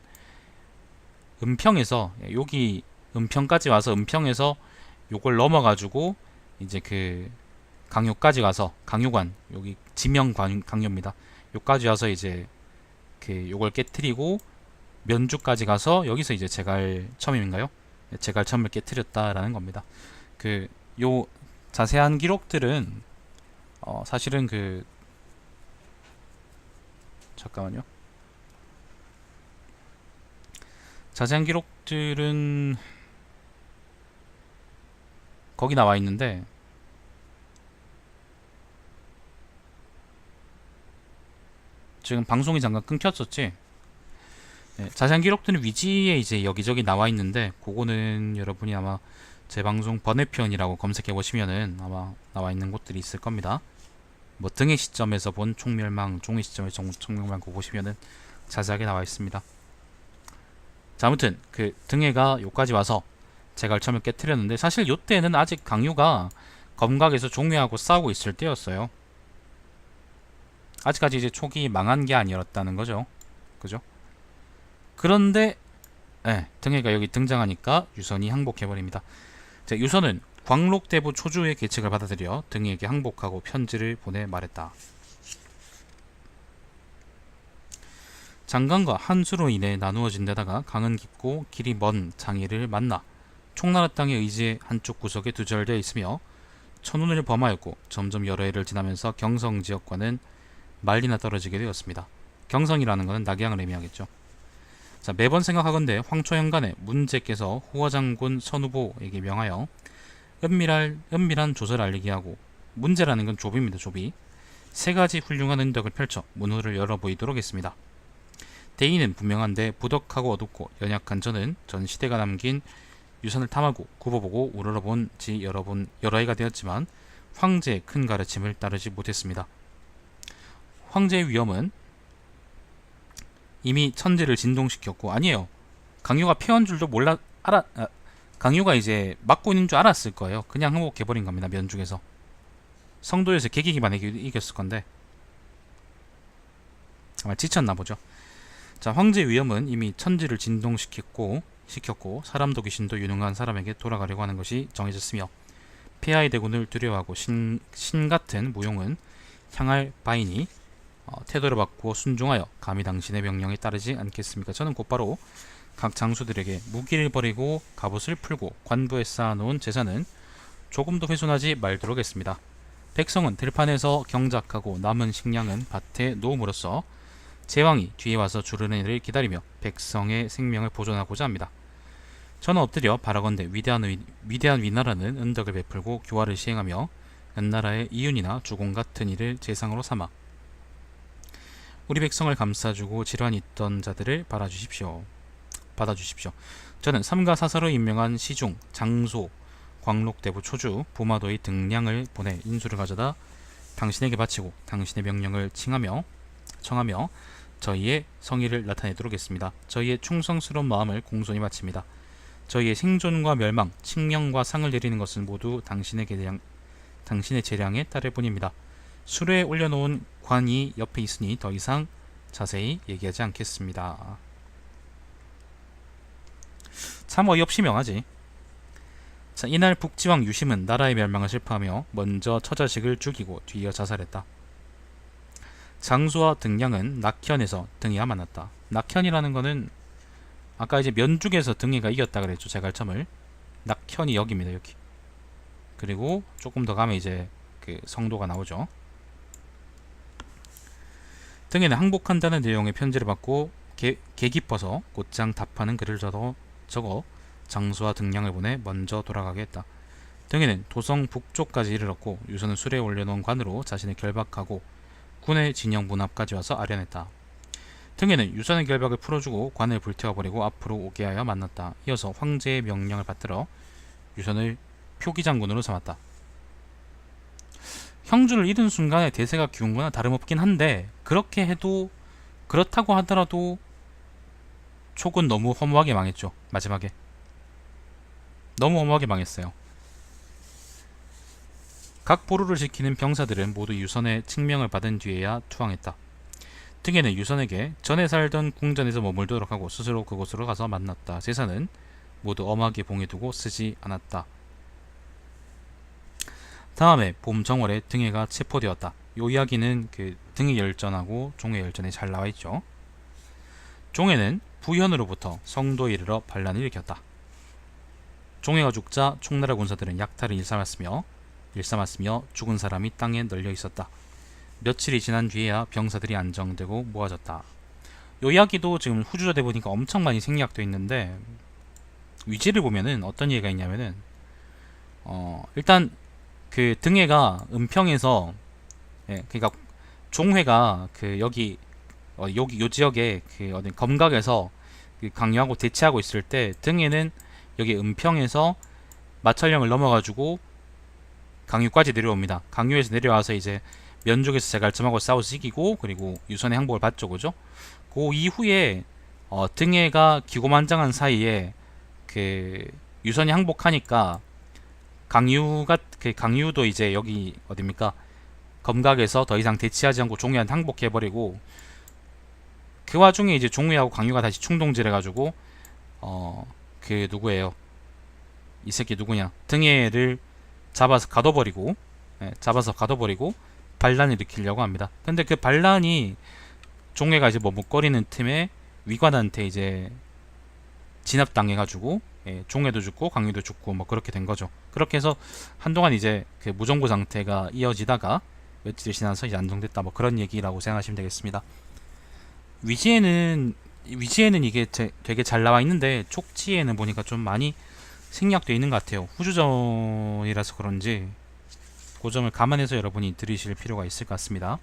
[SPEAKER 1] 은평에서 여기 은평까지 와서 은평에서 요걸 넘어가지고 이제 그 강요까지 가서 강요관, 여기 지명 강요입니다. 요까지 와서 이제 그 요걸 깨뜨리고 면주까지 가서 여기서 이제 제갈첨임인가요? 제갈첨을 깨뜨렸다라는 겁니다. 그 요 자세한 기록들은 사실은 그 잠깐만요. 자세한 기록들은 거기 나와 있는데, 지금 방송이 잠깐 끊겼었지. 자세한 기록들은 위지에 이제 여기저기 나와 있는데, 그거는 여러분이 아마 제 방송 번외편이라고 검색해 보시면은 아마 나와 있는 곳들이 있을 겁니다. 뭐 등의 시점에서 본 총멸망, 종의 시점에서 총멸망 그거 보시면은 자세하게 나와 있습니다. 자, 아무튼 그 등해가 요까지 와서 제갈첨을 깨뜨렸는데, 사실 요때는 아직 강유가 검각에서 종회하고 싸우고 있을 때였어요. 아직까지 이제 촉이 망한 게 아니었다는 거죠. 그죠? 그런데 등해가 여기 등장하니까 유선이 항복해버립니다. 자, 유선은 광록대부 초주의 계책을 받아들여 등해에게 항복하고 편지를 보내 말했다. 장강과 한수로 인해 나누어진 데다가 강은 깊고 길이 먼 장애를 만나 총나라 땅의 의지의 한쪽 구석에 두절되어 있으며 천운을 범하였고, 점점 여러 해를 지나면서 경성 지역과는 말리나 떨어지게 되었습니다. 경성이라는 것은 낙양을 의미하겠죠. 자, 매번 생각하건대 황초현간에 문제께서 후화장군 선후보에게 명하여 은밀한 조서를 알리게 하고, 문제라는 건 조비입니다. 조비. 세 가지 훌륭한 은덕을 펼쳐 문호를 열어 보이도록 했습니다. 대의는 분명한데 부덕하고 어둡고 연약한 저는 전 시대가 남긴 유선을 탐하고 굽어보고 우러러본 지 여러 해가 되었지만 황제의 큰 가르침을 따르지 못했습니다. 황제의 위엄은 이미 천지를 진동시켰고, 아니에요. 강요가 폐한 줄도 강요가 이제 막고 있는 줄 알았을 거예요. 그냥 항복해버린 겁니다. 면죽에서 성도에서 개기기만 이겼을 건데 아마 지쳤나 보죠. 자, 황제의 위엄은 이미 천지를 진동시켰고 사람도 귀신도 유능한 사람에게 돌아가려고 하는 것이 정해졌으며, 폐하의 대군을 두려워하고 신같은 무용은 향할 바이니 태도를 바꾸어 순종하여 감히 당신의 명령에 따르지 않겠습니까? 저는 곧바로 각 장수들에게 무기를 버리고 갑옷을 풀고 관부에 쌓아놓은 재산은 조금도 훼손하지 말도록 했습니다. 백성은 들판에서 경작하고 남은 식량은 밭에 놓음으로써 제왕이 뒤에 와서 주르는 일을 기다리며 백성의 생명을 보존하고자 합니다. 저는 엎드려 바라건대 위대한 위나라는 은덕을 베풀고 교화를 시행하며 은나라의 이윤이나 주공 같은 일을 제상으로 삼아 우리 백성을 감싸주고 질환이 있던 자들을 받아주십시오. 저는 삼가 사사로 임명한 시중, 장소, 광록대부 초주, 부마도의 등량을 보내 인수를 가져다 당신에게 바치고 당신의 명령을 청하며 저희의 성의를 나타내도록 했습니다. 저희의 충성스러운 마음을 공손히 바칩니다. 저희의 생존과 멸망, 칙명과 상을 내리는 것은 모두 당신의 재량에 따를 뿐입니다. 수레에 올려놓은 관이 옆에 있으니 더 이상 자세히 얘기하지 않겠습니다. 참 어이없이 명하지. 자, 이날 북지왕 유심은 나라의 멸망을 슬퍼하며 먼저 처자식을 죽이고 뒤이어 자살했다. 장수와 등량은 낙현에서 등이와 만났다. 낙현이라는 거는 아까 이제 면죽에서 등이가 이겼다 그랬죠. 제갈첨을. 낙현이 여기입니다. 여기. 그리고 조금 더 가면 이제 그 성도가 나오죠. 등에는 항복한다는 내용의 편지를 받고 개기뻐서 곧장 답하는 글을 적어 장수와 등량을 보내 먼저 돌아가게 했다. 등에는 도성 북쪽까지 이르렀고 유선은 수레에 올려놓은 관으로 자신을 결박하고 군의 진영 문 앞까지 와서 아련했다. 등에는 유선의 결박을 풀어주고 관을 불태워버리고 앞으로 오게 하여 만났다. 이어서 황제의 명령을 받들어 유선을 표기장군으로 삼았다. 형주를 잃은 순간에 대세가 기운 거나 다름없긴 한데, 그렇다고 하더라도 촉은 너무 허무하게 망했죠. 마지막에 너무 허무하게 망했어요. 각 보루를 지키는 병사들은 모두 유선의 칙명을 받은 뒤에야 투항했다. 등에는 유선에게 전에 살던 궁전에서 머물도록 하고 스스로 그곳으로 가서 만났다. 제사는 모두 엄하게 봉해두고 쓰지 않았다. 다음에 봄 정월에 등해가 체포되었다. 요 이야기는 그 등해 열전하고 종해 열전에 잘 나와있죠. 종해는 부현으로부터 성도에 이르러 반란을 일으켰다. 종해가 죽자 총나라 군사들은 약탈을 일삼았으며 죽은 사람이 땅에 널려 있었다. 며칠이 지난 뒤에야 병사들이 안정되고 모아졌다. 요 이야기도 지금 후주조대 보니까 엄청 많이 생략되어 있는데 위지를 보면은 어떤 얘기가 있냐면은 일단 그 등해가 은평에서 그러니까 종회가 그 여기 여기 요 지역에 그 어디 검각에서 그 강요하고 대치하고 있을 때 등해는 여기 은평에서 마천령을 넘어가지고 강유까지 내려옵니다. 강유에서 내려와서 이제 면족에서 제갈점하고 싸워서 이기고 그리고 유선의 항복을 받죠, 그죠? 그 이후에 등해가 기고만장한 사이에 그 유선이 항복하니까 강유도 이제 여기 어딥니까? 검각에서 더 이상 대치하지 않고 종해한테 항복해버리고 그 와중에 이제 종해하고 강유가 다시 충동질해가지고 그 누구예요? 이 새끼 누구냐? 등해를 잡아서 가둬버리고 반란을 일으키려고 합니다. 근데 그 반란이 종해가 이제 머뭇거리는 틈에 위관한테 이제 진압당해가지고 종해도 죽고 강유도 죽고 뭐 그렇게 된 거죠. 그렇게 해서 한동안 이제 그 무정부 상태가 이어지다가 며칠 지나서 이제 안정됐다 뭐 그런 얘기라고 생각하시면 되겠습니다. 위지에는 이게 되게 잘 나와 있는데 촉지에는 보니까 좀 많이 생략되어 있는 것 같아요. 후주전이라서 그런지 그 점을 감안해서 여러분이 들으실 필요가 있을 것 같습니다.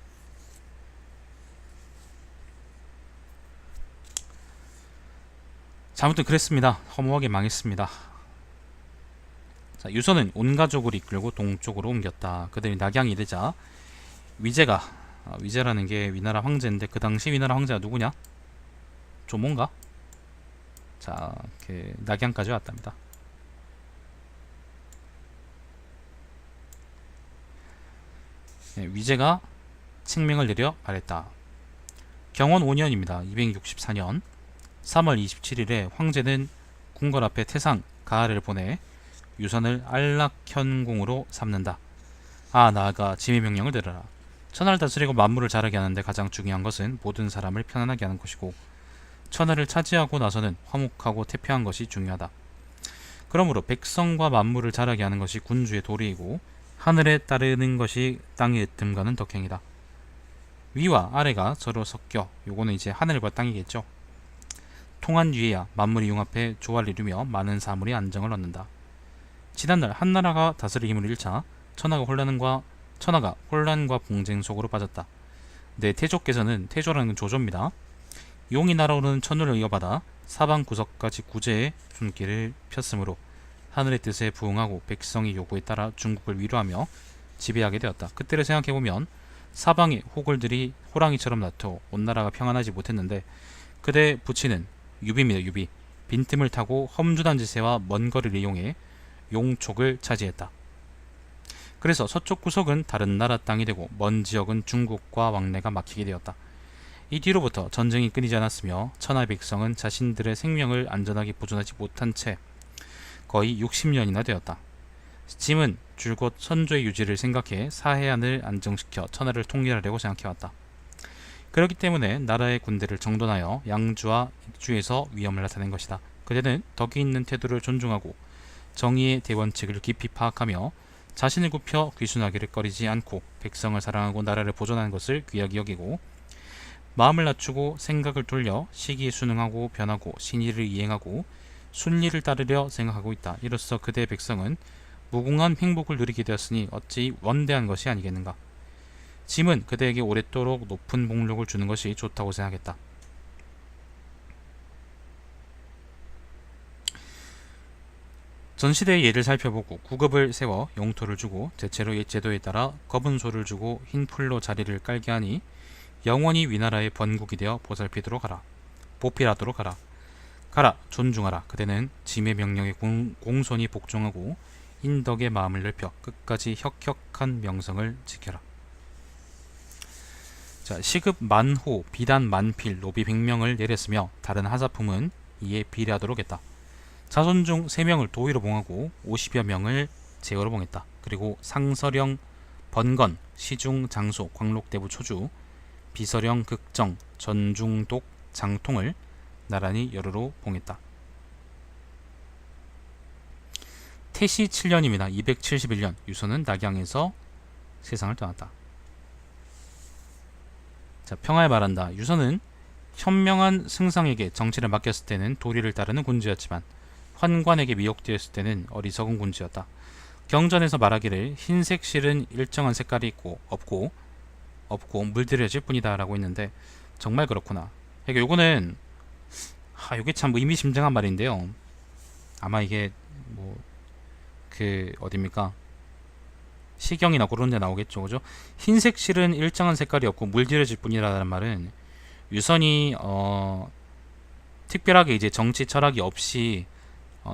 [SPEAKER 1] 자, 아무튼 그랬습니다. 허무하게 망했습니다. 자, 유선은 온 가족을 이끌고 동쪽으로 옮겼다. 그들이 낙양이 되자 위제라는 게 위나라 황제인데 그 당시 위나라 황제가 누구냐? 조몬가? 자, 그 낙양까지 왔답니다. 위제가 칙명을 내려 말했다. 경원 5년입니다. 264년 3월 27일에 황제는 궁궐 앞에 태상 가하를 보내 유선을 안락현궁으로 삼는다. 나아가 지휘 명령을 내려라. 천하를 다스리고 만물을 자라게 하는데 가장 중요한 것은 모든 사람을 편안하게 하는 것이고 천하를 차지하고 나서는 화목하고 태평한 것이 중요하다. 그러므로 백성과 만물을 자라게 하는 것이 군주의 도리이고 하늘에 따르는 것이 땅의 뜸가는 덕행이다. 위와 아래가 서로 섞여 요거는 이제 하늘과 땅이겠죠. 통한 뒤에야 만물이 융합해 조화를 이루며 많은 사물이 안정을 얻는다. 지난날 한나라가 다스릴 힘을 잃자 천하가 혼란과 봉쟁 속으로 빠졌다. 네, 태조께서는 태조라는 건 조조입니다. 용이 날아오르는 천우를 이어받아 사방 구석까지 구제의 손길을 폈으므로 하늘의 뜻에 부응하고 백성의 요구에 따라 중국을 위로하며 지배하게 되었다. 그때를 생각해보면 사방에 호걸들이 호랑이처럼 나토 온 나라가 평안하지 못했는데 그대 부친은 유비입니다. 유비. 빈틈을 타고 험준한 지세와 먼 거리를 이용해 용촉을 차지했다. 그래서 서쪽 구석은 다른 나라 땅이 되고 먼 지역은 중국과 왕래가 막히게 되었다. 이 뒤로부터 전쟁이 끊이지 않았으며 천하 백성은 자신들의 생명을 안전하게 보존하지 못한 채 거의 60년이나 되었다. 짐은 줄곧 선조의 유지를 생각해 사해안을 안정시켜 천하를 통일하려고 생각해왔다. 그렇기 때문에 나라의 군대를 정돈하여 양주와 익주에서 위험을 나타낸 것이다. 그대는 덕이 있는 태도를 존중하고 정의의 대원칙을 깊이 파악하며 자신을 굽혀 귀순하기를 꺼리지 않고 백성을 사랑하고 나라를 보존하는 것을 귀하게 여기고 마음을 낮추고 생각을 돌려 시기에 순응하고 변하고 신의를 이행하고 순리를 따르려 생각하고 있다. 이로써 그대의 백성은 무궁한 행복을 누리게 되었으니 어찌 원대한 것이 아니겠는가. 짐은 그대에게 오랫도록 높은 복禄을 주는 것이 좋다고 생각했다. 전시대의 예를 살펴보고 구급을 세워 영토를 주고 대체로 옛 제도에 따라 검은 소를 주고 흰 풀로 자리를 깔게 하니 영원히 위나라의 번국이 되어 보필하도록 하라. 가라 존중하라. 그대는 짐의 명령에 공손히 복종하고 인덕의 마음을 넓혀 끝까지 혁혁한 명성을 지켜라. 자, 시급 만호, 비단 만필, 노비 100명을 내렸으며 다른 하사품은 이에 비례하도록 했다. 자손 중 3명을 도의로 봉하고 50여 명을 제어로 봉했다. 그리고 상서령, 번건, 시중, 장소, 광록대부, 초주, 비서령, 극정, 전중독, 장통을 나란히 여러로 봉했다. 태시 7년입니다. 271년 유선은 낙양에서 세상을 떠났다. 자, 평화에 말한다. 유선은 현명한 승상에게 정치를 맡겼을 때는 도리를 따르는 군주였지만 환관에게 미혹되었을 때는 어리석은 군주였다. 경전에서 말하기를 흰색 실은 일정한 색깔이 있고 없고 물들여질 뿐이다 라고 했는데 정말 그렇구나. 그러니까 요거는 요게 참 의미심장한 말인데요. 아마 이게 뭐 어딥니까? 시경이나 그런 데 나오겠죠. 그죠? 흰색 실은 일정한 색깔이 없고 물들여질 뿐이라는 말은 유선이 특별하게 이제 정치 철학이 없이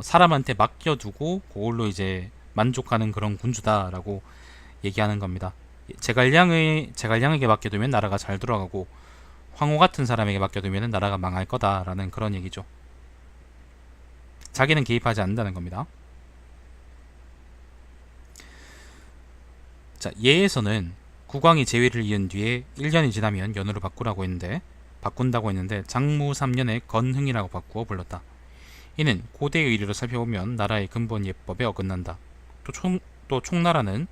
[SPEAKER 1] 사람한테 맡겨두고 그걸로 이제 만족하는 그런 군주다라고 얘기하는 겁니다. 제갈량에게 맡겨두면 나라가 잘 돌아가고 황후 같은 사람에게 맡겨두면 나라가 망할 거다라는 그런 얘기죠. 자기는 개입하지 않는다는 겁니다. 자, 예에서는 국왕이 제위를 이은 뒤에 1년이 지나면 연호를 바꾼다고 했는데 장무 3년에 건흥이라고 바꾸어 불렀다. 이는 고대의 의리로 살펴보면 나라의 근본 예법에 어긋난다. 또 총나라는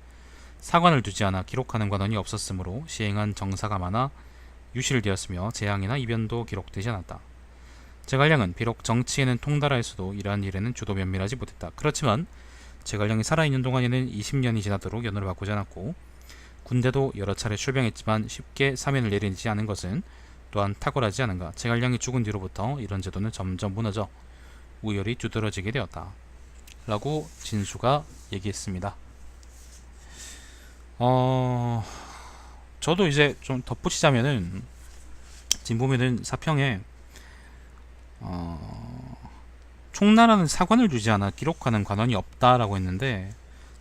[SPEAKER 1] 사관을 두지 않아 기록하는 관원이 없었으므로 시행한 정사가 많아 유실되었으며 재앙이나 이변도 기록되지 않았다. 제갈량은 비록 정치에는 통달하였어도 이러한 일에는 주도 면밀하지 못했다. 그렇지만 제갈량이 살아있는 동안에는 20년이 지나도록 연호를 바꾸지 않았고 군대도 여러 차례 출병했지만 쉽게 사면을 내리지 않은 것은 또한 탁월하지 않은가. 제갈량이 죽은 뒤로부터 이런 제도는 점점 무너져 우열이 두드러지게 되었다 라고 진수가 얘기했습니다. 저도 이제 좀 덧붙이자면은 지금 보면은 사평에 총나라는 사관을 두지 않아 기록하는 관원이 없다라고 했는데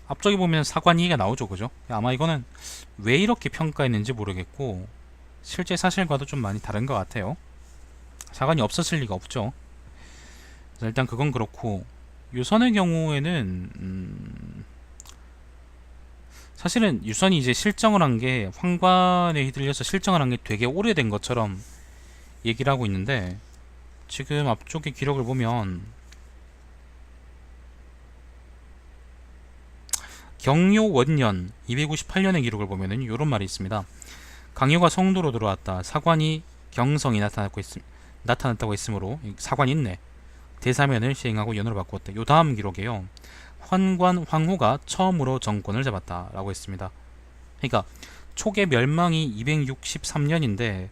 [SPEAKER 1] 앞쪽에 보면 사관이가 나오죠. 그죠? 아마 이거는 왜 이렇게 평가했는지 모르겠고 실제 사실과도 좀 많이 다른 것 같아요. 사관이 없었을 리가 없죠. 일단 그건 그렇고 유선의 경우에는 사실은 유선이 이제 실정을 한 게 황관에 휘둘려서 실정을 한 게 되게 오래된 것처럼 얘기를 하고 있는데 지금 앞쪽에 기록을 보면 경요 원년 258년의 기록을 보면은 이런 말이 있습니다. 강요가 성도로 들어왔다. 사관이 경성이 나타났다고 했으므로 사관이 있네. 대사면을 시행하고 연호를 바꾸었다. 요 다음 기록이에요. 환관 황후가 처음으로 정권을 잡았다 라고 했습니다. 그러니까 초계 멸망이 263년인데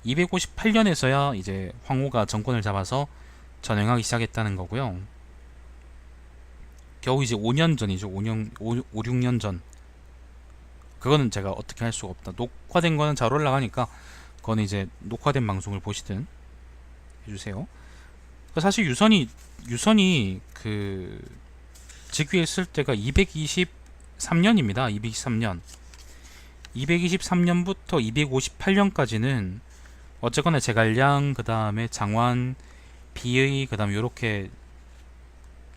[SPEAKER 1] 258년에서야 이제 황후가 정권을 잡아서 전행하기 시작했다는 거고요. 겨우 이제 5년 전이죠. 5, 6년 전. 그거는 제가 어떻게 할 수가 없다. 녹화된 거는 잘 올라가니까 그건 이제 녹화된 방송을 보시든 해주세요. 사실 유선이 그 즉위했을 때가 223년입니다. 223년. 223년부터 258년까지는 어쨌거나 제갈량, 그 다음에 장완, 비의, 그 다음에 요렇게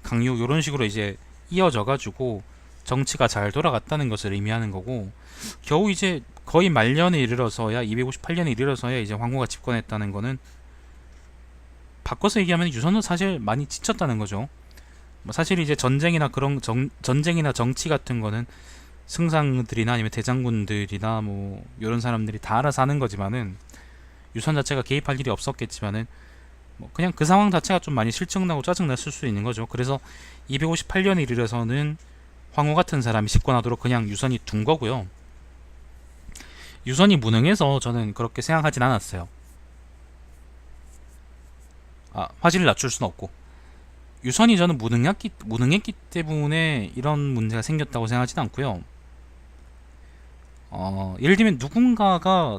[SPEAKER 1] 강요 요런 식으로 이제 이어져가지고 정치가 잘 돌아갔다는 것을 의미하는 거고 겨우 이제 거의 말년에 이르러서야 258년에 이르러서야 이제 황후가 집권했다는 거는 바꿔서 얘기하면 유선은 사실 많이 지쳤다는 거죠. 사실 이제 전쟁이나 전쟁이나 정치 같은 거는 승상들이나 아니면 대장군들이나 뭐 이런 사람들이 다 알아서 하는 거지만은 유선 자체가 개입할 일이 없었겠지만은 뭐 그냥 그 상황 자체가 좀 많이 실증나고 짜증났을 수 있는 거죠. 그래서 258년에 이르러서는 황후 같은 사람이 집권하도록 그냥 유선이 둔 거고요. 유선이 무능해서 저는 그렇게 생각하진 않았어요. 화질을 낮출 수는 없고 유선이 저는 무능했기 때문에 이런 문제가 생겼다고 생각하지는 않고요. 예를 들면 누군가가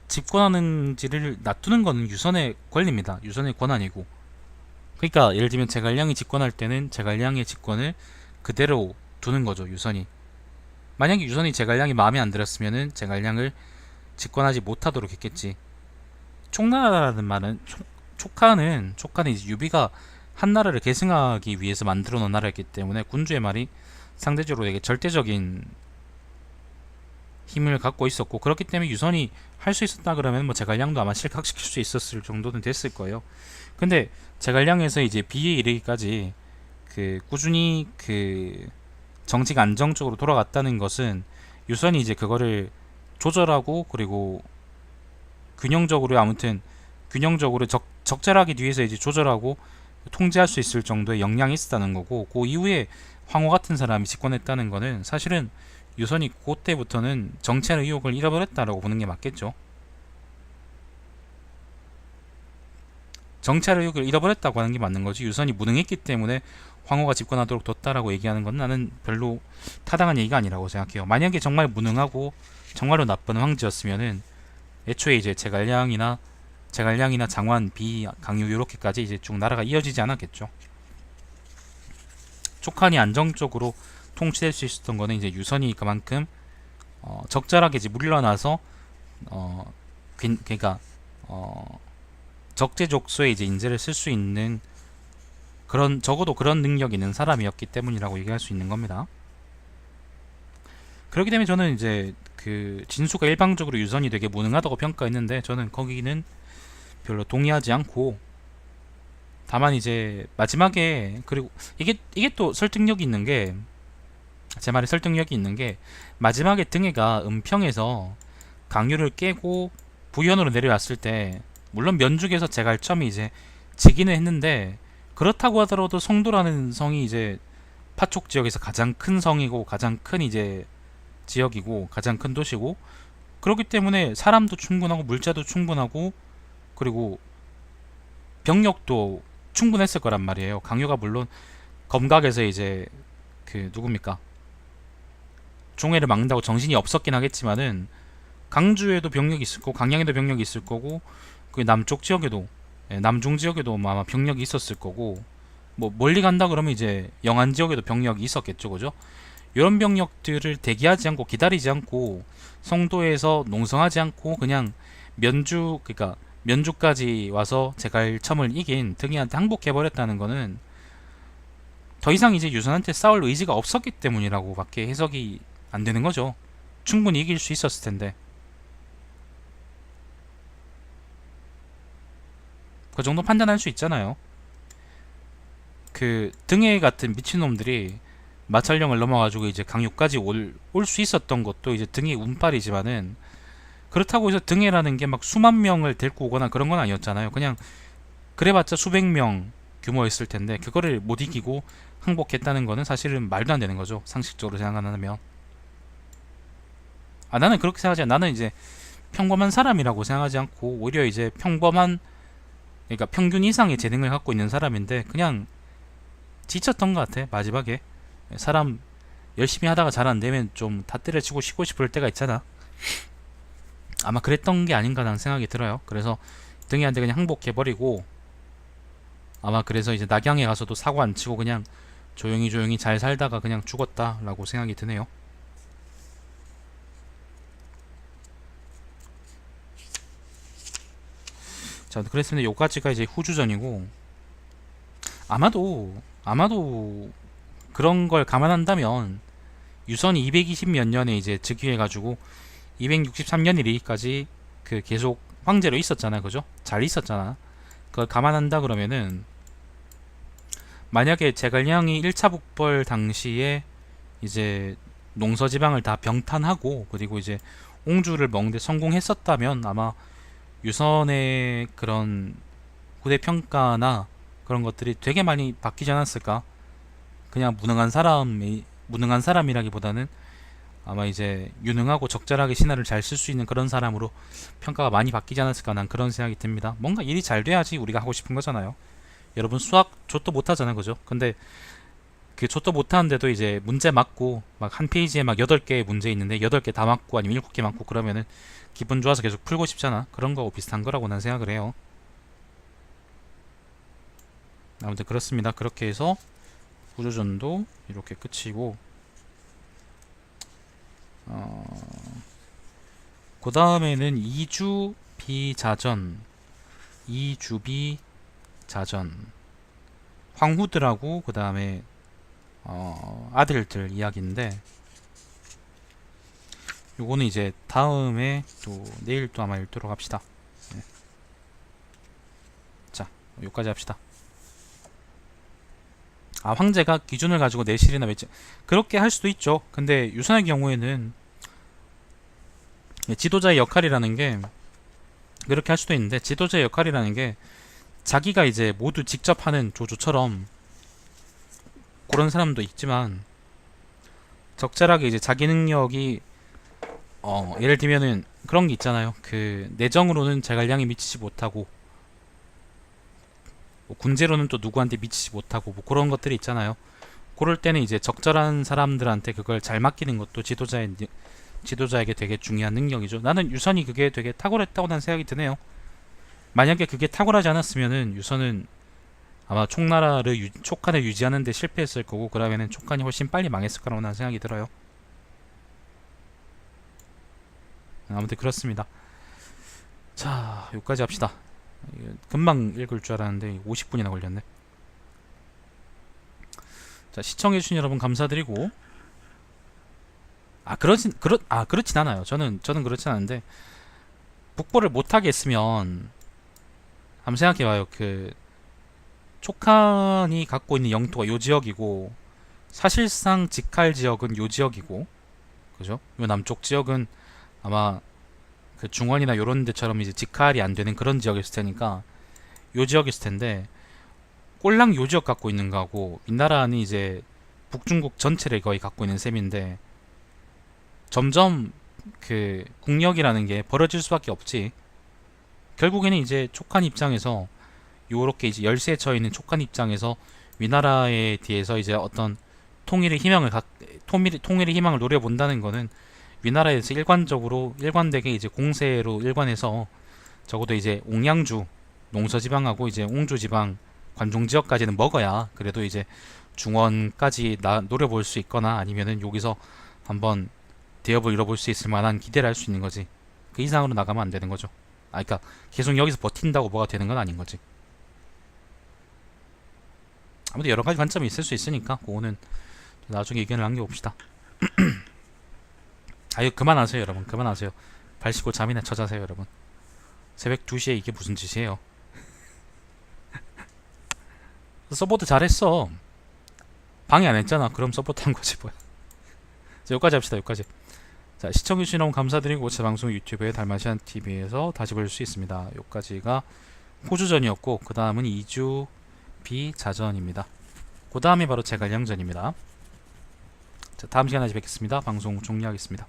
[SPEAKER 1] 집권하는지를 놔두는 것은 유선의 권리입니다. 유선의 권한이고 그러니까 예를 들면 제갈량이 집권할 때는 제갈량의 집권을 그대로 두는 거죠, 유선이. 만약에 유선이 제갈량이 마음에 안 들었으면은 제갈량을 집권하지 못하도록 했겠지. 총나라라는 말은 촉하는 이제 유비가 한 나라를 계승하기 위해서 만들어 놓은 나라였기 때문에 군주의 말이 상대적으로 되게 절대적인 힘을 갖고 있었고, 그렇기 때문에 유선이 할 수 있었다 그러면 뭐 제갈량도 아마 실각시킬 수 있었을 정도는 됐을 거예요. 근데 제갈량에서 이제 비에 이르기까지 그 꾸준히 그 정치가 안정적으로 돌아갔다는 것은 유선이 이제 그거를 조절하고, 그리고 균형적으로, 아무튼 균형적으로 적절하기 위해서 이제 조절하고 통제할 수 있을 정도의 역량이 있었다는 거고, 그 이후에 황후 같은 사람이 집권했다는 거는 사실은 유선이 그때부터는 정치의 의욕을 잃어버렸다라고 보는 게 맞겠죠. 정치의 의욕을 잃어버렸다고 하는 게 맞는 거지, 유선이 무능했기 때문에 황후가 집권하도록 뒀다라고 얘기하는 건 나는 별로 타당한 얘기가 아니라고 생각해요. 만약에 정말 무능하고 정말로 나쁜 황제였으면은 애초에 이제 제갈량이나 장완, 비, 강유 이렇게까지 이제 쭉 나라가 이어지지 않았겠죠. 촉한이 안정적으로 통치될 수 있었던 거는 이제 유선이 그만큼 적절하게 이제 물러나서 그러니까 적재적소에 이제 인재를 쓸 수 있는 그런, 적어도 그런 능력이 있는 사람이었기 때문이라고 얘기할 수 있는 겁니다. 그렇기 때문에 저는 이제 그 진수가 일방적으로 유선이 되게 무능하다고 평가했는데, 저는 거기는 별로 동의하지 않고, 다만 이제 마지막에, 그리고 이게 또 설득력이 있는 게, 제 말에 설득력이 있는 게, 마지막에 등해가 은평에서 강유를 깨고 부현으로 내려왔을 때, 물론 면죽에서 제갈점이 이제 지기는 했는데, 그렇다고 하더라도 성도라는 성이 이제 파촉 지역에서 가장 큰 성이고 가장 큰 이제 지역이고 가장 큰 도시고, 그렇기 때문에 사람도 충분하고 물자도 충분하고 그리고 병력도 충분했을 거란 말이에요. 강유가 물론 검각에서 이제 그 누굽니까, 종애를 막는다고 정신이 없었긴 하겠지만은 강주에도 병력이 있을 거고 강양에도 병력이 있을 거고, 그 남쪽 지역에도, 남중 지역에도 아마 병력이 있었을 거고, 뭐 멀리 간다 그러면 이제 영안 지역에도 병력이 있었겠죠, 그죠? 이런 병력들을 대기하지 않고 기다리지 않고 성도에서 농성하지 않고 그냥 그러니까 면주까지 와서 제갈첨을 이긴 등이한테 항복해 버렸다는 거는 더 이상 이제 유선한테 싸울 의지가 없었기 때문이라고 밖에 해석이 안 되는 거죠. 충분히 이길 수 있었을 텐데. 그 정도 판단할 수 있잖아요. 그 등해 같은 미친놈들이 마찰령을 넘어가지고 이제 강유까지 올 수 있었던 것도 이제 등해 운빨이지만은, 그렇다고 해서 등해라는 게 막 수만 명을 데리고 오거나 그런 건 아니었잖아요. 그냥 그래봤자 수백 명 규모였을 텐데 그거를 못 이기고 항복했다는 거는 사실은 말도 안 되는 거죠, 상식적으로 생각하면. 나는 그렇게 생각하지 않아. 나는 이제 평범한 사람이라고 생각하지 않고 오히려 이제 그러니까 평균 이상의 재능을 갖고 있는 사람인데 그냥 지쳤던 것 같아. 마지막에 사람 열심히 하다가 잘 안 되면 좀 다 때려치고 쉬고 싶을 때가 있잖아. 아마 그랬던 게 아닌가라는 생각이 들어요. 그래서 등이한테 그냥 항복해버리고, 아마 그래서 이제 낙양에 가서도 사고 안 치고 그냥 조용히 잘 살다가 그냥 죽었다라고 생각이 드네요. 자, 그랬으면 요까지가 이제 후주전이고, 아마도 그런 걸 감안한다면 유선이 220 몇 년에 이제 즉위해가지고 263년 이르기까지 그 계속 황제로 있었잖아, 그죠? 잘 있었잖아. 그걸 감안한다 그러면은 만약에 제갈량이 1차 북벌 당시에 이제 농서지방을 다 병탄하고 그리고 이제 옹주를 먹는데 성공했었다면 아마 유선의 그런 후대 평가나 그런 것들이 되게 많이 바뀌지 않았을까? 그냥 무능한 사람이라기보다는 아마 이제 유능하고 적절하게 신하를 잘 쓸 수 있는 그런 사람으로 평가가 많이 바뀌지 않았을까, 난 그런 생각이 듭니다. 뭔가 일이 잘 돼야지 우리가 하고 싶은 거잖아요. 여러분 수학 좆도 못하잖아요, 그죠? 근데 그 좆도 못하는데도 이제 문제 맞고 막 한 페이지에 막 8개의 문제 있는데 8개 다 맞고 아니면 7개 맞고 그러면은 기분 좋아서 계속 풀고 싶잖아. 그런 거하고 비슷한 거라고 난 생각을 해요. 아무튼 그렇습니다. 그렇게 해서 후조전도 이렇게 끝이고, 그 다음에는 2주 비자전, 2주 비자전, 황후들하고 그 다음에 아들들 이야기인데, 요거는 이제 다음에 또 내일 또 아마 읽도록 합시다. 네. 자, 여기까지 합시다. 황제가 기준을 가지고 내실이나 외지, 그렇게 할 수도 있죠. 근데 유선의 경우에는 지도자의 역할이라는 게 그렇게 할 수도 있는데, 지도자의 역할이라는 게 자기가 이제 모두 직접 하는 조조처럼 그런 사람도 있지만, 적절하게 이제 자기 능력이 예를 들면은 그런 게 있잖아요. 그 내정으로는 제갈량이 미치지 못하고, 뭐 군제로는 또 누구한테 미치지 못하고, 뭐 그런 것들이 있잖아요. 그럴 때는 이제 적절한 사람들한테 그걸 잘 맡기는 것도 지도자에게 되게 중요한 능력이죠. 나는 유선이 그게 되게 탁월했다고 난 생각이 드네요. 만약에 그게 탁월하지 않았으면은 유선은 아마 총나라를 촉간을 유지하는 데 실패했을 거고, 그러면은 촉간이 훨씬 빨리 망했을 거라고 난 생각이 들어요. 아무튼 그렇습니다. 자, 여기까지 합시다. 금방 읽을 줄 알았는데 50분이나 걸렸네. 자, 시청해주신 여러분 감사드리고, 그렇진 않아요. 저는 그렇진 않은데, 북보를 못하게 했으면, 한번 생각해봐요. 그 촉한이 갖고 있는 영토가 요 지역이고, 사실상 직할 지역은 요 지역이고, 그죠? 요 남쪽 지역은 아마 그 중원이나 요런 데처럼 이제 직할이 안 되는 그런 지역이었을 테니까 요 지역이었을 텐데, 꼴랑 요 지역 갖고 있는 거하고 윗나라는 이제 북중국 전체를 거의 갖고 있는 셈인데, 점점 그 국력이라는 게 벌어질 수밖에 없지. 결국에는 이제 촉한 입장에서 요렇게 이제 열세에 처해 있는 촉한 입장에서 위나라에 대해서 이제 어떤 통일의 희망을 노려본다는 거는, 위나라에서 일관되게 이제 공세로 일관해서 적어도 이제 옹양주 농서지방하고 이제 옹주지방 관종지역까지는 먹어야 그래도 이제 중원까지 노려볼 수 있거나, 아니면은 여기서 한번 대업을 이뤄볼 수 있을 만한 기대를 할 수 있는 거지. 그 이상으로 나가면 안 되는 거죠. 그러니까 계속 여기서 버틴다고 뭐가 되는 건 아닌 거지. 아무튼 여러 가지 관점이 있을 수 있으니까 그거는 나중에 의견을 남겨봅시다. 아유, 그만하세요 여러분. 그만하세요. 발 씻고 잠이나 쳐자세요 여러분. 새벽 2시에 이게 무슨 짓이에요. 서포트 잘했어. 방해 안 했잖아. 그럼 서포트 한 거지 뭐야. 자, 여기까지 합시다. 여기까지. 자, 시청해주신 여러분 감사드리고, 제 방송 유튜브에 달마시안TV에서 다시 볼 수 있습니다. 여기까지가 호주전이었고, 그 다음은 2주 비자전입니다. 그 다음이 바로 제갈량전입니다. 자, 다음 시간에 뵙겠습니다. 방송 종료하겠습니다.